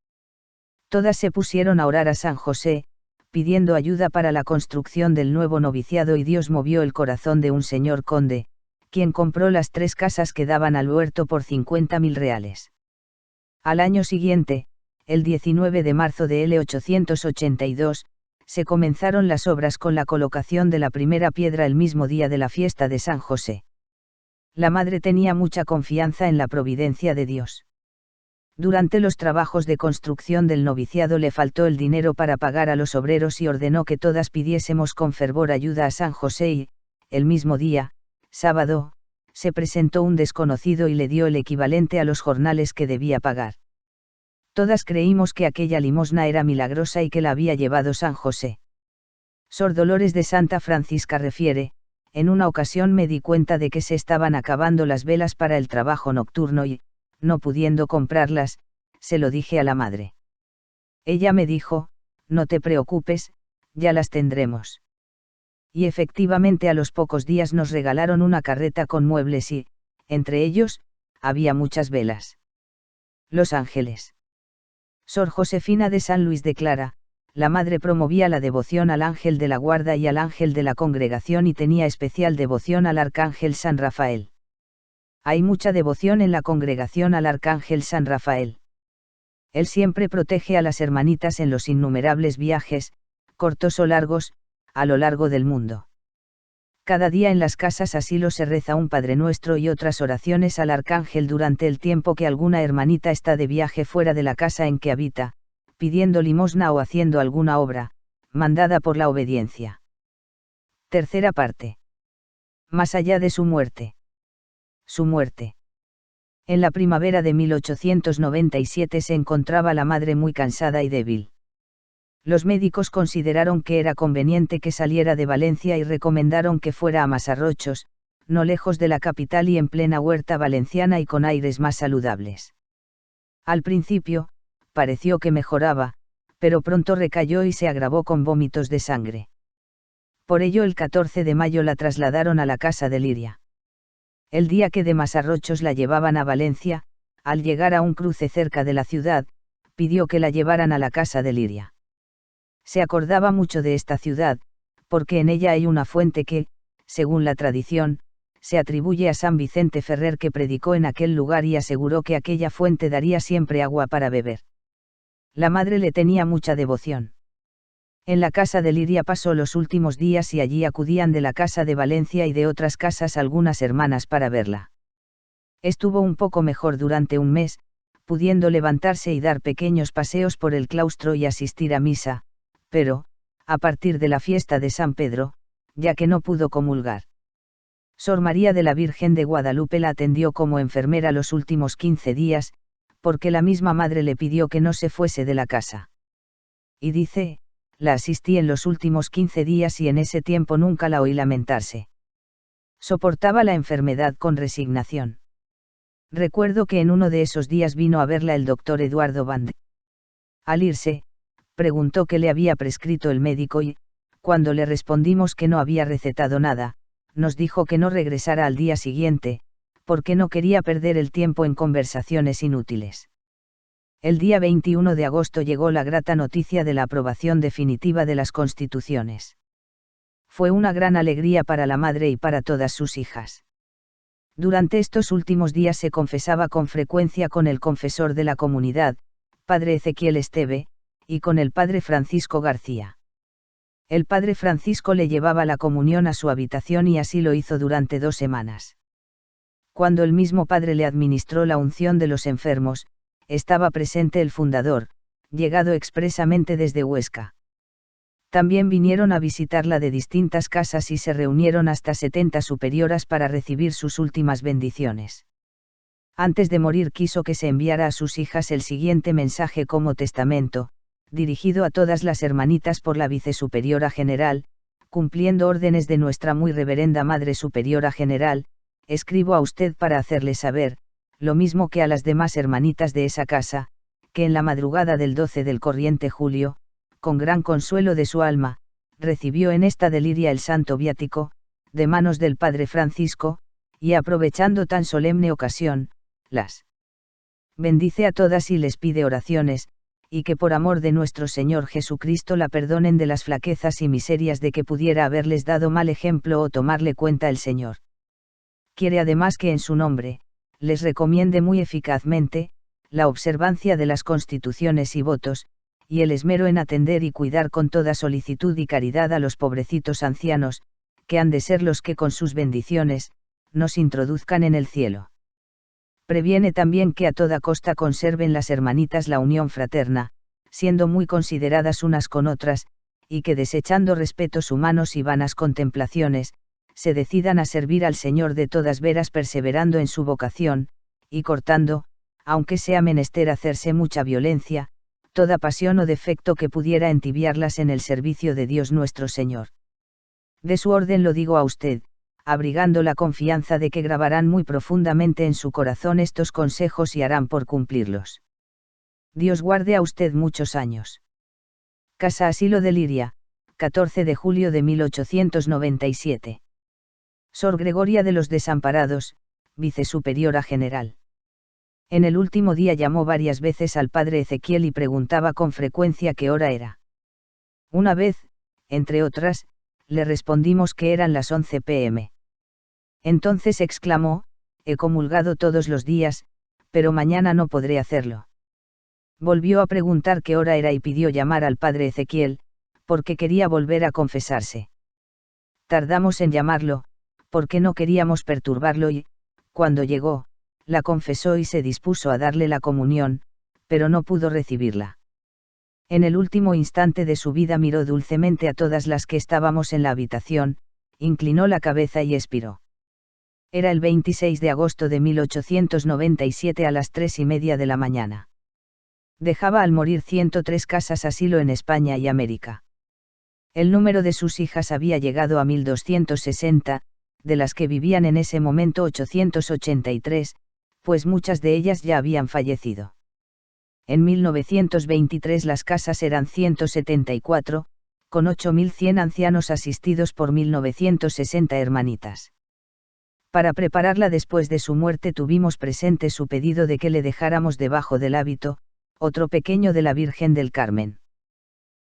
Todas se pusieron a orar a San José, pidiendo ayuda para la construcción del nuevo noviciado y Dios movió el corazón de un señor conde, quien compró las 3 casas que daban al huerto por 50.000 reales. Al año siguiente, el 19 de marzo de 1882, se comenzaron las obras con la colocación de la primera piedra el mismo día de la fiesta de San José. La madre tenía mucha confianza en la providencia de Dios. Durante los trabajos de construcción del noviciado le faltó el dinero para pagar a los obreros y ordenó que todas pidiésemos con fervor ayuda a San José y, el mismo día, sábado, se presentó un desconocido y le dio el equivalente a los jornales que debía pagar. Todas creímos que aquella limosna era milagrosa y que la había llevado San José. Sor Dolores de Santa Francisca refiere: en una ocasión me di cuenta de que se estaban acabando las velas para el trabajo nocturno y, no pudiendo comprarlas, se lo dije a la madre. Ella me dijo: no te preocupes, ya las tendremos. Y efectivamente a los pocos días nos regalaron una carreta con muebles y, entre ellos, había muchas velas. Los ángeles. Sor Josefina de San Luis declara: la madre promovía la devoción al ángel de la guarda y al ángel de la congregación y tenía especial devoción al arcángel San Rafael. Hay mucha devoción en la congregación al arcángel San Rafael. Él siempre protege a las hermanitas en los innumerables viajes, cortos o largos, a lo largo del mundo. Cada día en las casas asilo se reza un Padre Nuestro y otras oraciones al Arcángel durante el tiempo que alguna hermanita está de viaje fuera de la casa en que habita, pidiendo limosna o haciendo alguna obra, mandada por la obediencia. Tercera parte. Más allá de su muerte. Su muerte. En la primavera de 1897 se encontraba la madre muy cansada y débil. Los médicos consideraron que era conveniente que saliera de Valencia y recomendaron que fuera a Masarrochos, no lejos de la capital y en plena huerta valenciana y con aires más saludables. Al principio, pareció que mejoraba, pero pronto recayó y se agravó con vómitos de sangre. Por ello el 14 de mayo la trasladaron a la casa de Liria. El día que de Masarrochos la llevaban a Valencia, al llegar a un cruce cerca de la ciudad, pidió que la llevaran a la casa de Liria. Se acordaba mucho de esta ciudad, porque en ella hay una fuente que, según la tradición, se atribuye a San Vicente Ferrer, que predicó en aquel lugar y aseguró que aquella fuente daría siempre agua para beber. La madre le tenía mucha devoción. En la casa de Liria pasó los últimos días y allí acudían de la casa de Valencia y de otras casas algunas hermanas para verla. Estuvo un poco mejor durante un mes, pudiendo levantarse y dar pequeños paseos por el claustro y asistir a misa, pero, a partir de la fiesta de San Pedro, ya que no pudo comulgar. Sor María de la Virgen de Guadalupe la atendió como enfermera los últimos 15 días, porque la misma madre le pidió que no se fuese de la casa. Y dice: la asistí en los últimos 15 días y en ese tiempo nunca la oí lamentarse. Soportaba la enfermedad con resignación. Recuerdo que en uno de esos días vino a verla el doctor Eduardo Bande. Al irse, preguntó qué le había prescrito el médico y, cuando le respondimos que no había recetado nada, nos dijo que no regresara al día siguiente, porque no quería perder el tiempo en conversaciones inútiles. El día 21 de agosto llegó la grata noticia de la aprobación definitiva de las constituciones. Fue una gran alegría para la madre y para todas sus hijas. Durante estos últimos días se confesaba con frecuencia con el confesor de la comunidad, padre Ezequiel Esteve, y con el padre Francisco García. El padre Francisco le llevaba la comunión a su habitación y así lo hizo durante 2 semanas. Cuando el mismo padre le administró la unción de los enfermos, estaba presente el fundador, llegado expresamente desde Huesca. También vinieron a visitarla de distintas casas y se reunieron hasta 70 superioras para recibir sus últimas bendiciones. Antes de morir quiso que se enviara a sus hijas el siguiente mensaje como testamento, dirigido a todas las hermanitas por la vicesuperiora general: cumpliendo órdenes de nuestra muy reverenda Madre Superiora General, escribo a usted para hacerle saber, lo mismo que a las demás hermanitas de esa casa, que en la madrugada del 12 del corriente julio, con gran consuelo de su alma, recibió en esta deliria el santo viático, de manos del Padre Francisco, y aprovechando tan solemne ocasión, las bendice a todas y les pide oraciones, y que por amor de nuestro Señor Jesucristo la perdonen de las flaquezas y miserias de que pudiera haberles dado mal ejemplo o tomarle cuenta el Señor. Quiere además que en su nombre, les recomiende muy eficazmente, la observancia de las constituciones y votos, y el esmero en atender y cuidar con toda solicitud y caridad a los pobrecitos ancianos, que han de ser los que con sus bendiciones, nos introduzcan en el cielo. Previene también que a toda costa conserven las hermanitas la unión fraterna, siendo muy consideradas unas con otras, y que desechando respetos humanos y vanas contemplaciones, se decidan a servir al Señor de todas veras perseverando en su vocación, y cortando, aunque sea menester hacerse mucha violencia, toda pasión o defecto que pudiera entibiarlas en el servicio de Dios nuestro Señor. De su orden lo digo a usted, abrigando la confianza de que grabarán muy profundamente en su corazón estos consejos y harán por cumplirlos. Dios guarde a usted muchos años. Casa Asilo de Liria, 14 de julio de 1897. Sor Gregoria de los Desamparados, vicesuperiora general. En el último día llamó varias veces al padre Ezequiel y preguntaba con frecuencia qué hora era. Una vez, entre otras, le respondimos que eran las 11 p.m. Entonces exclamó, he comulgado todos los días, pero mañana no podré hacerlo. Volvió a preguntar qué hora era y pidió llamar al padre Ezequiel, porque quería volver a confesarse. Tardamos en llamarlo, porque no queríamos perturbarlo y, cuando llegó, la confesó y se dispuso a darle la comunión, pero no pudo recibirla. En el último instante de su vida miró dulcemente a todas las que estábamos en la habitación, inclinó la cabeza y expiró. Era el 26 de agosto de 1897 a las 3:30 de la mañana. Dejaba al morir 103 casas asilo en España y América. El número de sus hijas había llegado a 1260, de las que vivían en ese momento 883, pues muchas de ellas ya habían fallecido. En 1923 las casas eran 174, con 8.100 ancianos asistidos por 1960 hermanitas. Para prepararla después de su muerte tuvimos presente su pedido de que le dejáramos debajo del hábito, otro pequeño de la Virgen del Carmen.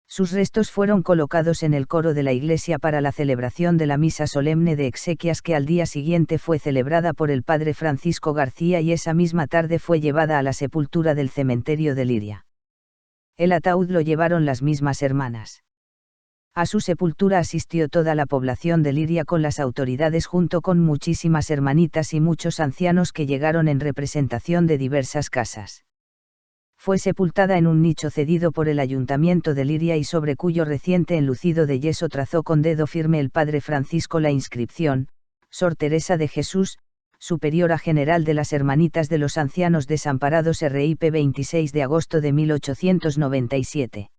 Sus restos fueron colocados en el coro de la iglesia para la celebración de la misa solemne de exequias que al día siguiente fue celebrada por el padre Francisco García y esa misma tarde fue llevada a la sepultura del cementerio de Liria. El ataúd lo llevaron las mismas hermanas. A su sepultura asistió toda la población de Liria con las autoridades junto con muchísimas hermanitas y muchos ancianos que llegaron en representación de diversas casas. Fue sepultada en un nicho cedido por el ayuntamiento de Liria y sobre cuyo reciente enlucido de yeso trazó con dedo firme el padre Francisco la inscripción, Sor Teresa de Jesús, superiora general de las Hermanitas de los Ancianos Desamparados RIP 26 de agosto de 1897.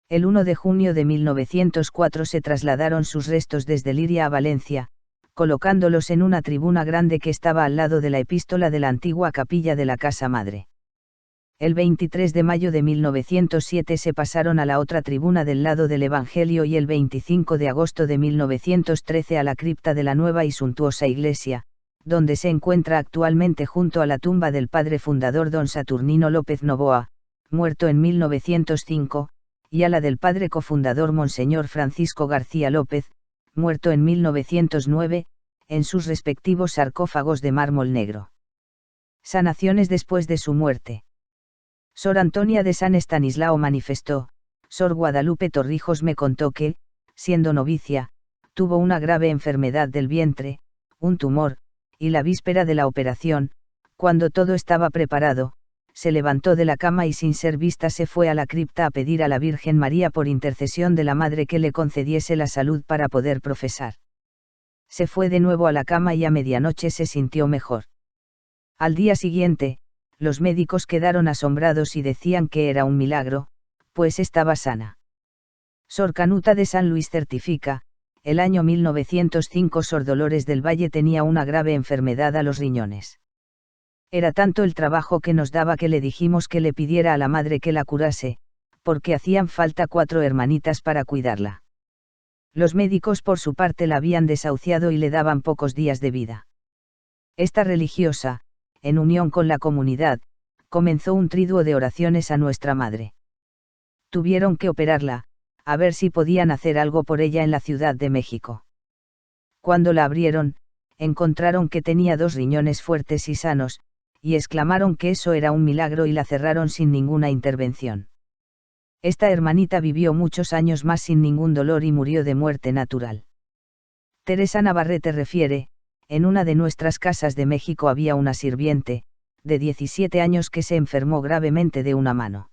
El 1 de junio de 1904 se trasladaron sus restos desde Liria a Valencia, colocándolos en una tribuna grande que estaba al lado de la epístola de la antigua capilla de la Casa Madre. El 23 de mayo de 1907 se pasaron a la otra tribuna del lado del Evangelio y el 25 de agosto de 1913 a la cripta de la nueva y suntuosa iglesia, donde se encuentra actualmente junto a la tumba del padre fundador don Saturnino López Novoa, muerto en 1905, y a la del padre cofundador Monseñor Francisco García López, muerto en 1909, en sus respectivos sarcófagos de mármol negro. Sanaciones después de su muerte. Sor Antonia de San Estanislao manifestó, Sor Guadalupe Torrijos me contó que, siendo novicia, tuvo una grave enfermedad del vientre, un tumor, y la víspera de la operación, cuando todo estaba preparado, se levantó de la cama y sin ser vista se fue a la cripta a pedir a la Virgen María por intercesión de la Madre que le concediese la salud para poder profesar. Se fue de nuevo a la cama y a medianoche se sintió mejor. Al día siguiente, los médicos quedaron asombrados y decían que era un milagro, pues estaba sana. Sor Canuta de San Luis certifica, el año 1905 Sor Dolores del Valle tenía una grave enfermedad a los riñones. Era tanto el trabajo que nos daba que le dijimos que le pidiera a la madre que la curase, porque hacían falta 4 hermanitas para cuidarla. Los médicos por su parte la habían desahuciado y le daban pocos días de vida. Esta religiosa, en unión con la comunidad, comenzó un triduo de oraciones a nuestra madre. Tuvieron que operarla, a ver si podían hacer algo por ella en la Ciudad de México. Cuando la abrieron, encontraron que tenía 2 riñones fuertes y sanos, y exclamaron que eso era un milagro y la cerraron sin ninguna intervención. Esta hermanita vivió muchos años más sin ningún dolor y murió de muerte natural. Teresa Navarrete refiere, en una de nuestras casas de México había una sirviente, de 17 años, que se enfermó gravemente de una mano.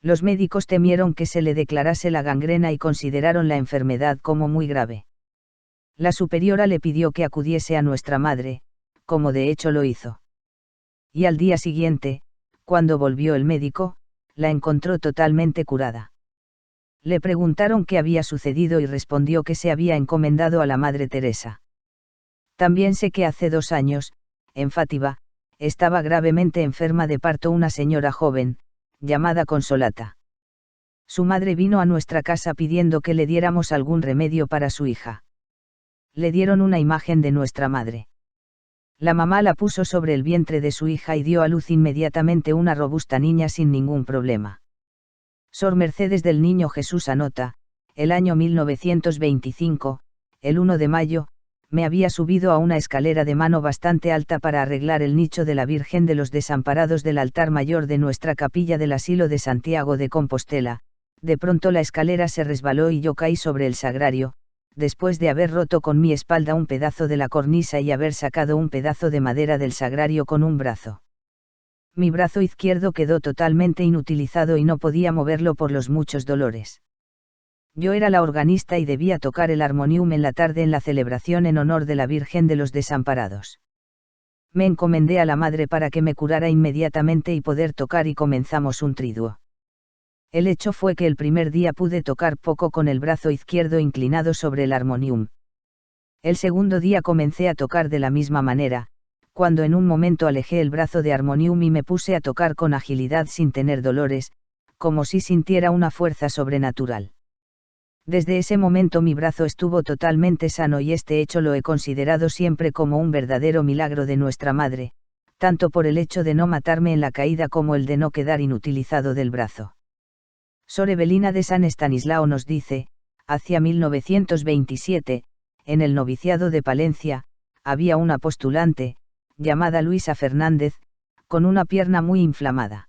Los médicos temieron que se le declarase la gangrena y consideraron la enfermedad como muy grave. La superiora le pidió que acudiese a nuestra madre, como de hecho lo hizo. Y al día siguiente, cuando volvió el médico, la encontró totalmente curada. Le preguntaron qué había sucedido y respondió que se había encomendado a la Madre Teresa. También sé que hace 2 años, en Fátima, estaba gravemente enferma de parto una señora joven, llamada Consolata. Su madre vino a nuestra casa pidiendo que le diéramos algún remedio para su hija. Le dieron una imagen de nuestra madre. La mamá la puso sobre el vientre de su hija y dio a luz inmediatamente una robusta niña sin ningún problema. Sor Mercedes del Niño Jesús anota, el año 1925, el 1 de mayo, me había subido a una escalera de mano bastante alta para arreglar el nicho de la Virgen de los Desamparados del altar mayor de nuestra capilla del Asilo de Santiago de Compostela. De pronto la escalera se resbaló y yo caí sobre el sagrario, después de haber roto con mi espalda un pedazo de la cornisa y haber sacado un pedazo de madera del sagrario con un brazo. Mi brazo izquierdo quedó totalmente inutilizado y no podía moverlo por los muchos dolores. Yo era la organista y debía tocar el armonium en la tarde en la celebración en honor de la Virgen de los Desamparados. Me encomendé a la madre para que me curara inmediatamente y poder tocar, y comenzamos un triduo. El hecho fue que el primer día pude tocar poco con el brazo izquierdo inclinado sobre el armonium. El segundo día comencé a tocar de la misma manera, cuando en un momento alejé el brazo de armonium y me puse a tocar con agilidad sin tener dolores, como si sintiera una fuerza sobrenatural. Desde ese momento mi brazo estuvo totalmente sano y este hecho lo he considerado siempre como un verdadero milagro de nuestra madre, tanto por el hecho de no matarme en la caída como el de no quedar inutilizado del brazo. Sor Evelina de San Estanislao nos dice, hacia 1927, en el noviciado de Palencia, había una postulante, llamada Luisa Fernández, con una pierna muy inflamada.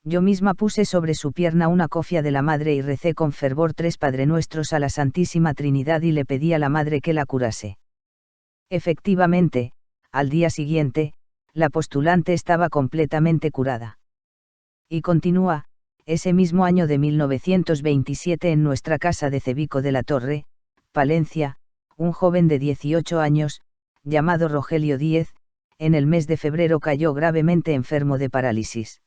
Yo misma puse sobre su pierna una cofia de la Madre y recé con fervor 3 Padrenuestros a la Santísima Trinidad y le pedí a la Madre que la curase. Efectivamente, al día siguiente, la postulante estaba completamente curada. Y continúa, ese mismo año de 1927 en nuestra casa de Cebico de la Torre, Palencia, un joven de 18 años, llamado Rogelio Díez, en el mes de febrero cayó gravemente enfermo de parálisis.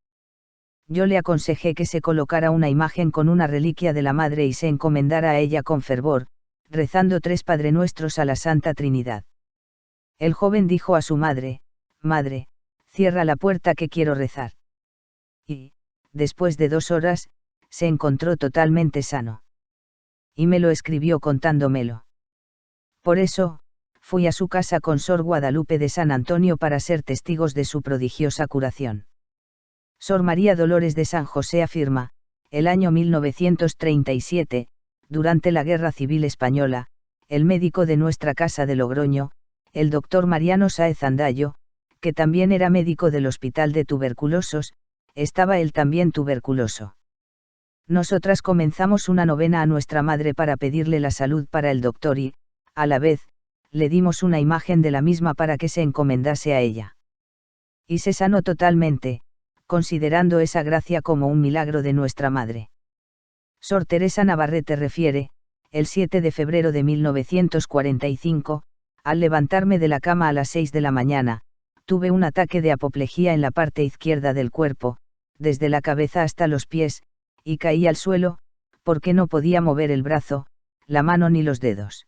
Yo le aconsejé que se colocara una imagen con una reliquia de la Madre y se encomendara a ella con fervor, rezando 3 Padrenuestros a la Santa Trinidad. El joven dijo a su madre: «Madre, cierra la puerta que quiero rezar». Y, después de 2 horas, se encontró totalmente sano. Y me lo escribió contándomelo. Por eso, fui a su casa con Sor Guadalupe de San Antonio para ser testigos de su prodigiosa curación. Sor María Dolores de San José afirma, el año 1937, durante la Guerra Civil Española, el médico de nuestra casa de Logroño, el doctor Mariano Sáez Andallo, que también era médico del Hospital de Tuberculosos, estaba él también tuberculoso. Nosotras comenzamos una novena a nuestra madre para pedirle la salud para el doctor y, a la vez, le dimos una imagen de la misma para que se encomendase a ella. Y se sanó totalmente, considerando esa gracia como un milagro de nuestra madre. Sor Teresa Navarrete refiere, el 7 de febrero de 1945, al levantarme de la cama a las 6 de la mañana, tuve un ataque de apoplejía en la parte izquierda del cuerpo, desde la cabeza hasta los pies, y caí al suelo, porque no podía mover el brazo, la mano ni los dedos.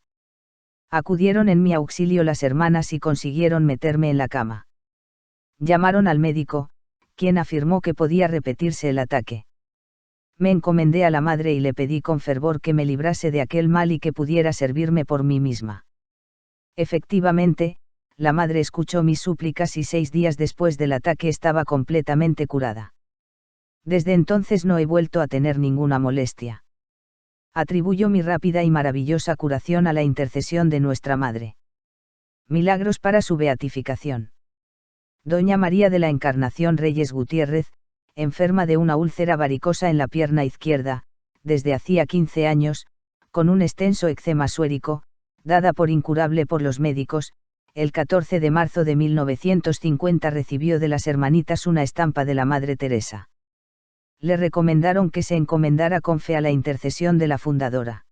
Acudieron en mi auxilio las hermanas y consiguieron meterme en la cama. Llamaron al médico, quien afirmó que podía repetirse el ataque. Me encomendé a la Madre y le pedí con fervor que me librase de aquel mal y que pudiera servirme por mí misma. Efectivamente, la Madre escuchó mis súplicas y 6 días después del ataque estaba completamente curada. Desde entonces no he vuelto a tener ninguna molestia. Atribuyo mi rápida y maravillosa curación a la intercesión de nuestra Madre. Milagros para su beatificación. Doña María de la Encarnación Reyes Gutiérrez, enferma de una úlcera varicosa en la pierna izquierda, desde hacía 15 años, con un extenso eczema suérico, dada por incurable por los médicos, el 14 de marzo de 1950 recibió de las hermanitas una estampa de la Madre Teresa. Le recomendaron que se encomendara con fe a la intercesión de la fundadora.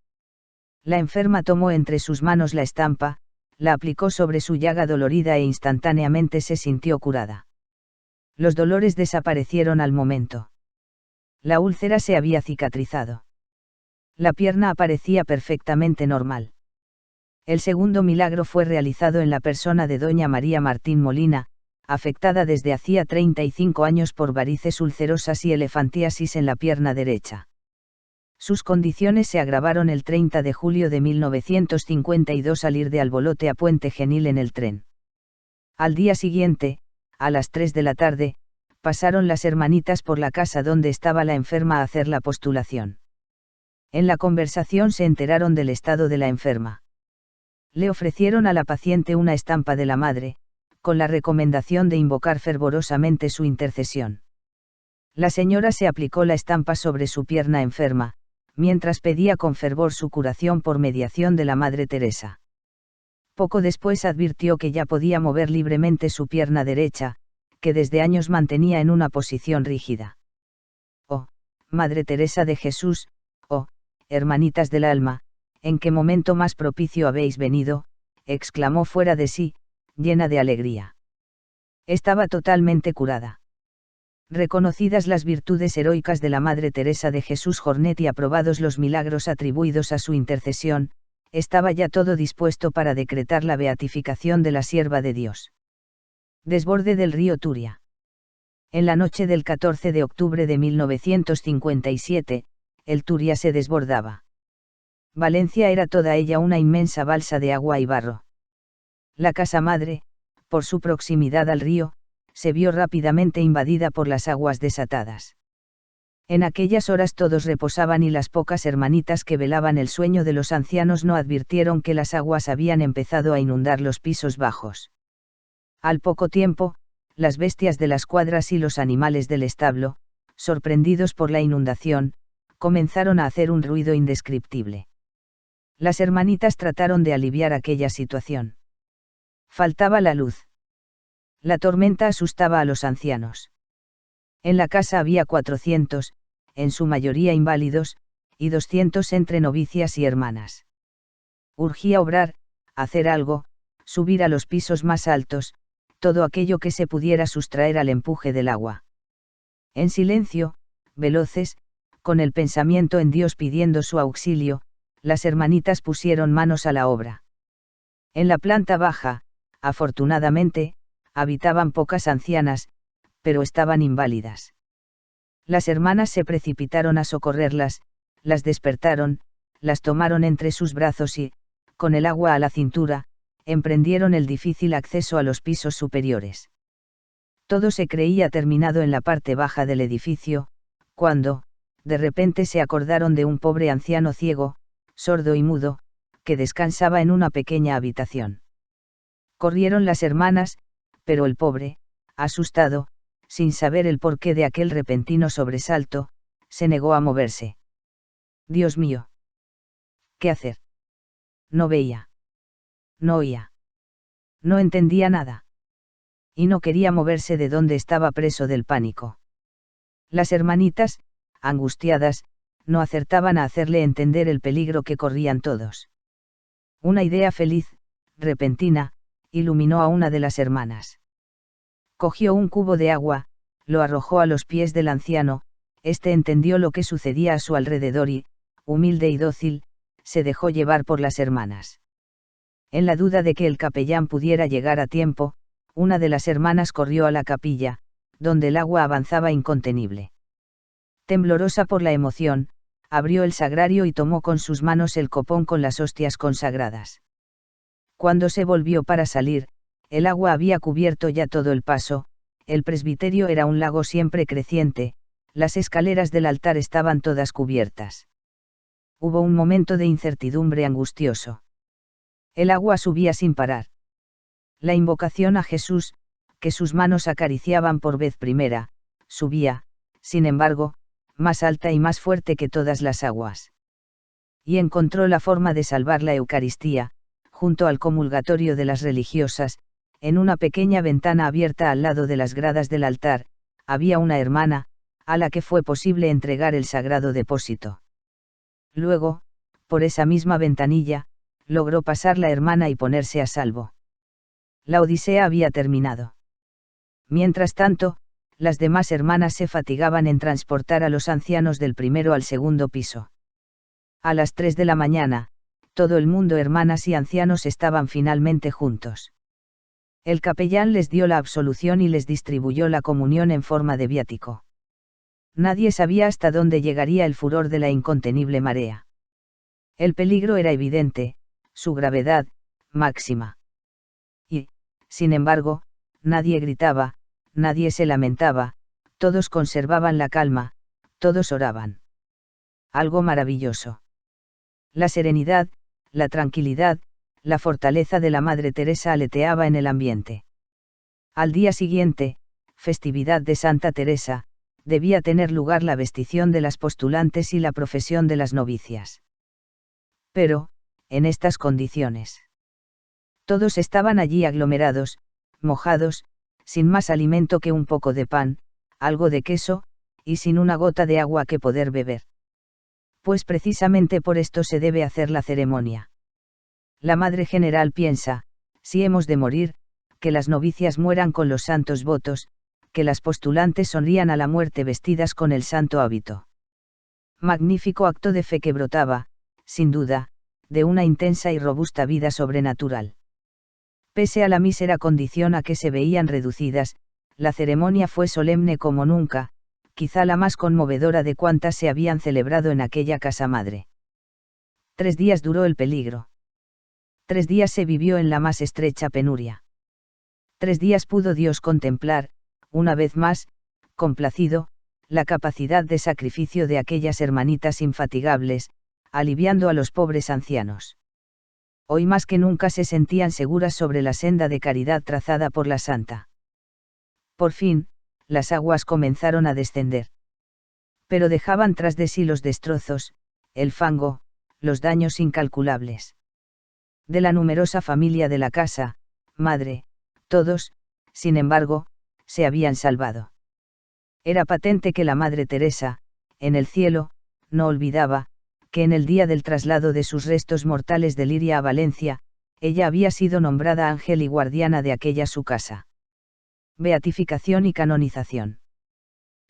La enferma tomó entre sus manos la estampa, la aplicó sobre su llaga dolorida e instantáneamente se sintió curada. Los dolores desaparecieron al momento. La úlcera se había cicatrizado. La pierna aparecía perfectamente normal. El segundo milagro fue realizado en la persona de doña María Martín Molina, afectada desde hacía 35 años por varices ulcerosas y elefantiasis en la pierna derecha. Sus condiciones se agravaron el 30 de julio de 1952 al ir de Albolote a Puente Genil en el tren. Al día siguiente, a las 3 de la tarde, pasaron las hermanitas por la casa donde estaba la enferma a hacer la postulación. En la conversación se enteraron del estado de la enferma. Le ofrecieron a la paciente una estampa de la Madre, con la recomendación de invocar fervorosamente su intercesión. La señora se aplicó la estampa sobre su pierna enferma, mientras pedía con fervor su curación por mediación de la Madre Teresa. Poco después advirtió que ya podía mover libremente su pierna derecha, que desde años mantenía en una posición rígida. Oh, Madre Teresa de Jesús, oh, hermanitas del alma, ¿en qué momento más propicio habéis venido?, exclamó fuera de sí, llena de alegría. Estaba totalmente curada. Reconocidas las virtudes heroicas de la Madre Teresa de Jesús Jornet y aprobados los milagros atribuidos a su intercesión, estaba ya todo dispuesto para decretar la beatificación de la sierva de Dios. Desborde del río Turia. En la noche del 14 de octubre de 1957, el Turia se desbordaba. Valencia era toda ella una inmensa balsa de agua y barro. La casa madre, por su proximidad al río, se vio rápidamente invadida por las aguas desatadas. En aquellas horas todos reposaban y las pocas hermanitas que velaban el sueño de los ancianos no advirtieron que las aguas habían empezado a inundar los pisos bajos. Al poco tiempo, las bestias de las cuadras y los animales del establo, sorprendidos por la inundación, comenzaron a hacer un ruido indescriptible. Las hermanitas trataron de aliviar aquella situación. Faltaba la luz. La tormenta asustaba a los ancianos. En la casa había 400, en su mayoría inválidos, y 200 entre novicias y hermanas. Urgía obrar, hacer algo, subir a los pisos más altos, todo aquello que se pudiera sustraer al empuje del agua. En silencio, veloces, con el pensamiento en Dios pidiendo su auxilio, las hermanitas pusieron manos a la obra. En la planta baja, afortunadamente, habitaban pocas ancianas, pero estaban inválidas. Las hermanas se precipitaron a socorrerlas, las despertaron, las tomaron entre sus brazos y, con el agua a la cintura, emprendieron el difícil acceso a los pisos superiores. Todo se creía terminado en la parte baja del edificio, cuando, de repente se acordaron de un pobre anciano ciego, sordo y mudo, que descansaba en una pequeña habitación. Corrieron las hermanas, pero el pobre, asustado, sin saber el porqué de aquel repentino sobresalto, se negó a moverse. Dios mío. ¿Qué hacer? No veía. No oía. No entendía nada. Y no quería moverse de donde estaba preso del pánico. Las hermanitas, angustiadas, no acertaban a hacerle entender el peligro que corrían todos. Una idea feliz, repentina, iluminó a una de las hermanas. Cogió un cubo de agua, lo arrojó a los pies del anciano, este entendió lo que sucedía a su alrededor y, humilde y dócil, se dejó llevar por las hermanas. En la duda de que el capellán pudiera llegar a tiempo, una de las hermanas corrió a la capilla, donde el agua avanzaba incontenible. Temblorosa por la emoción, abrió el sagrario y tomó con sus manos el copón con las hostias consagradas. Cuando se volvió para salir, el agua había cubierto ya todo el paso, el presbiterio era un lago siempre creciente, las escaleras del altar estaban todas cubiertas. Hubo un momento de incertidumbre angustioso. El agua subía sin parar. La invocación a Jesús, que sus manos acariciaban por vez primera, subía, sin embargo, más alta y más fuerte que todas las aguas. Y encontró la forma de salvar la Eucaristía, junto al comulgatorio de las religiosas, en una pequeña ventana abierta al lado de las gradas del altar, había una hermana, a la que fue posible entregar el sagrado depósito. Luego, por esa misma ventanilla, logró pasar la hermana y ponerse a salvo. La odisea había terminado. Mientras tanto, las demás hermanas se fatigaban en transportar a los ancianos del primero al segundo piso. A las 3 de la mañana, todo el mundo, hermanas y ancianos, estaban finalmente juntos. El capellán les dio la absolución y les distribuyó la comunión en forma de viático. Nadie sabía hasta dónde llegaría el furor de la incontenible marea. El peligro era evidente, su gravedad, máxima. Y, sin embargo, nadie gritaba, nadie se lamentaba, todos conservaban la calma, todos oraban. Algo maravilloso. La serenidad, la tranquilidad, la fortaleza de la Madre Teresa aleteaba en el ambiente. Al día siguiente, festividad de Santa Teresa, debía tener lugar la vestición de las postulantes y la profesión de las novicias. Pero, en estas condiciones. Todos estaban allí aglomerados, mojados, sin más alimento que un poco de pan, algo de queso, y sin una gota de agua que poder beber. Pues precisamente por esto se debe hacer la ceremonia. La Madre General piensa, si hemos de morir, que las novicias mueran con los santos votos, que las postulantes sonrían a la muerte vestidas con el santo hábito. Magnífico acto de fe que brotaba, sin duda, de una intensa y robusta vida sobrenatural. Pese a la mísera condición a que se veían reducidas, la ceremonia fue solemne como nunca, quizá la más conmovedora de cuantas se habían celebrado en aquella casa madre. 3 días duró el peligro. 3 días se vivió en la más estrecha penuria. 3 días pudo Dios contemplar, una vez más, complacido, la capacidad de sacrificio de aquellas hermanitas infatigables, aliviando a los pobres ancianos. Hoy más que nunca se sentían seguras sobre la senda de caridad trazada por la santa. Por fin, las aguas comenzaron a descender. Pero dejaban tras de sí los destrozos, el fango, los daños incalculables. De la numerosa familia de la casa, madre, todos, sin embargo, se habían salvado. Era patente que la Madre Teresa, en el cielo, no olvidaba, que en el día del traslado de sus restos mortales de Liria a Valencia, ella había sido nombrada ángel y guardiana de aquella su casa. Beatificación y canonización.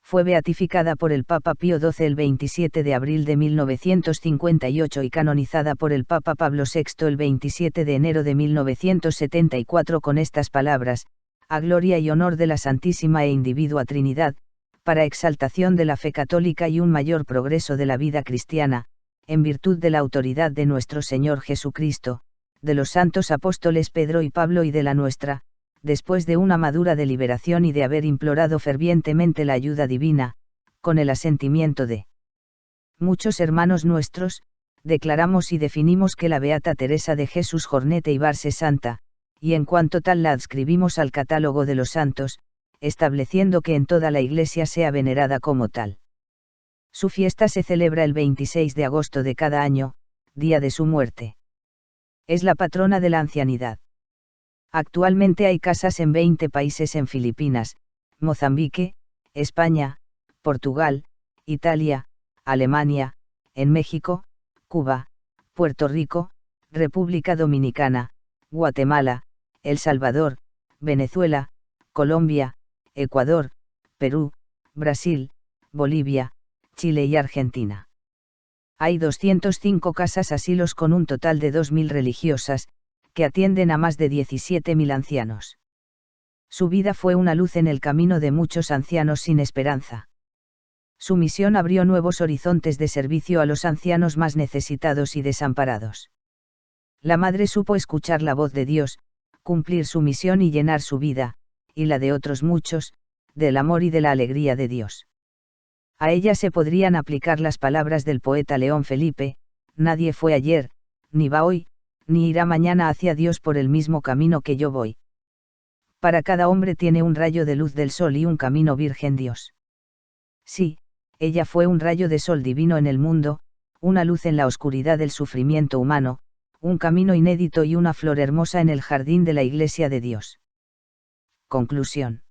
Fue beatificada por el Papa Pío XII el 27 de abril de 1958 y canonizada por el Papa Pablo VI el 27 de enero de 1974 con estas palabras: a gloria y honor de la Santísima e Individua Trinidad, para exaltación de la fe católica y un mayor progreso de la vida cristiana, en virtud de la autoridad de nuestro Señor Jesucristo, de los santos apóstoles Pedro y Pablo y de la nuestra, después de una madura deliberación y de haber implorado fervientemente la ayuda divina, con el asentimiento de muchos hermanos nuestros, declaramos y definimos que la Beata Teresa de Jesús Jornet Eibarse Santa, y en cuanto tal la adscribimos al catálogo de los santos, estableciendo que en toda la Iglesia sea venerada como tal. Su fiesta se celebra el 26 de agosto de cada año, día de su muerte. Es la patrona de la ancianidad. Actualmente hay casas en 20 países en Filipinas, Mozambique, España, Portugal, Italia, Alemania, en México, Cuba, Puerto Rico, República Dominicana, Guatemala, El Salvador, Venezuela, Colombia, Ecuador, Perú, Brasil, Bolivia, Chile y Argentina. Hay 205 casas asilos con un total de 2.000 religiosas, que atienden a más de 17.000 ancianos. Su vida fue una luz en el camino de muchos ancianos sin esperanza. Su misión abrió nuevos horizontes de servicio a los ancianos más necesitados y desamparados. La Madre supo escuchar la voz de Dios, cumplir su misión y llenar su vida, y la de otros muchos, del amor y de la alegría de Dios. A ella se podrían aplicar las palabras del poeta León Felipe: nadie fue ayer, ni va hoy, ni irá mañana hacia Dios por el mismo camino que yo voy. Para cada hombre tiene un rayo de luz del sol y un camino virgen Dios. Sí, ella fue un rayo de sol divino en el mundo, una luz en la oscuridad del sufrimiento humano, un camino inédito y una flor hermosa en el jardín de la Iglesia de Dios. Conclusión.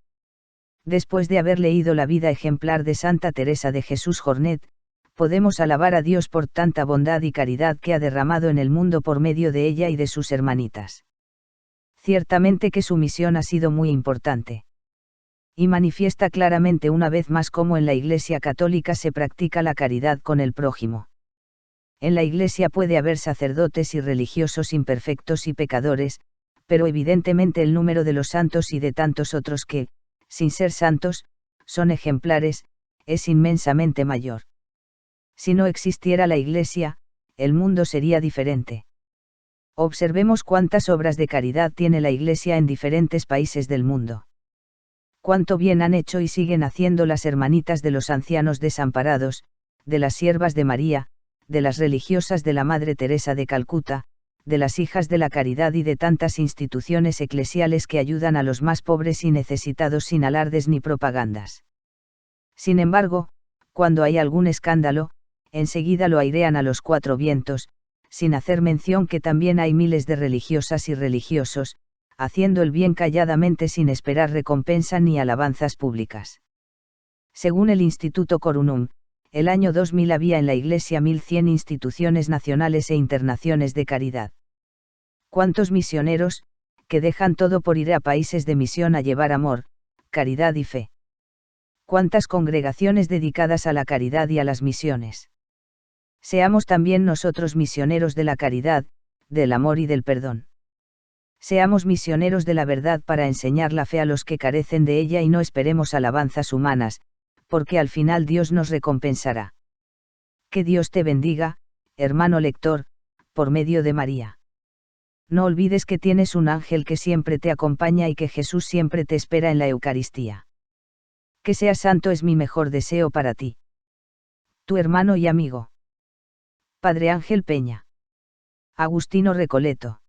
Después de haber leído la vida ejemplar de Santa Teresa de Jesús Jornet, podemos alabar a Dios por tanta bondad y caridad que ha derramado en el mundo por medio de ella y de sus hermanitas. Ciertamente que su misión ha sido muy importante. Y manifiesta claramente una vez más cómo en la Iglesia católica se practica la caridad con el prójimo. En la Iglesia puede haber sacerdotes y religiosos imperfectos y pecadores, pero evidentemente el número de los santos y de tantos otros que, sin ser santos, son ejemplares, es inmensamente mayor. Si no existiera la Iglesia, el mundo sería diferente. Observemos cuántas obras de caridad tiene la Iglesia en diferentes países del mundo. Cuánto bien han hecho y siguen haciendo las hermanitas de los ancianos desamparados, de las siervas de María, de las religiosas de la Madre Teresa de Calcuta, de las hijas de la caridad y de tantas instituciones eclesiales que ayudan a los más pobres y necesitados sin alardes ni propagandas. Sin embargo, cuando hay algún escándalo, enseguida lo airean a los cuatro vientos, sin hacer mención que también hay miles de religiosas y religiosos, haciendo el bien calladamente sin esperar recompensa ni alabanzas públicas. Según el Instituto Corunum, el año 2000 había en la Iglesia 1100 instituciones nacionales e internaciones de caridad. ¿Cuántos misioneros, que dejan todo por ir a países de misión a llevar amor, caridad y fe? ¿Cuántas congregaciones dedicadas a la caridad y a las misiones? Seamos también nosotros misioneros de la caridad, del amor y del perdón. Seamos misioneros de la verdad para enseñar la fe a los que carecen de ella y no esperemos alabanzas humanas, porque al final Dios nos recompensará. Que Dios te bendiga, hermano lector, por medio de María. No olvides que tienes un ángel que siempre te acompaña y que Jesús siempre te espera en la Eucaristía. Que seas santo es mi mejor deseo para ti. Tu hermano y amigo. Padre Ángel Peña. Agustino Recoleto.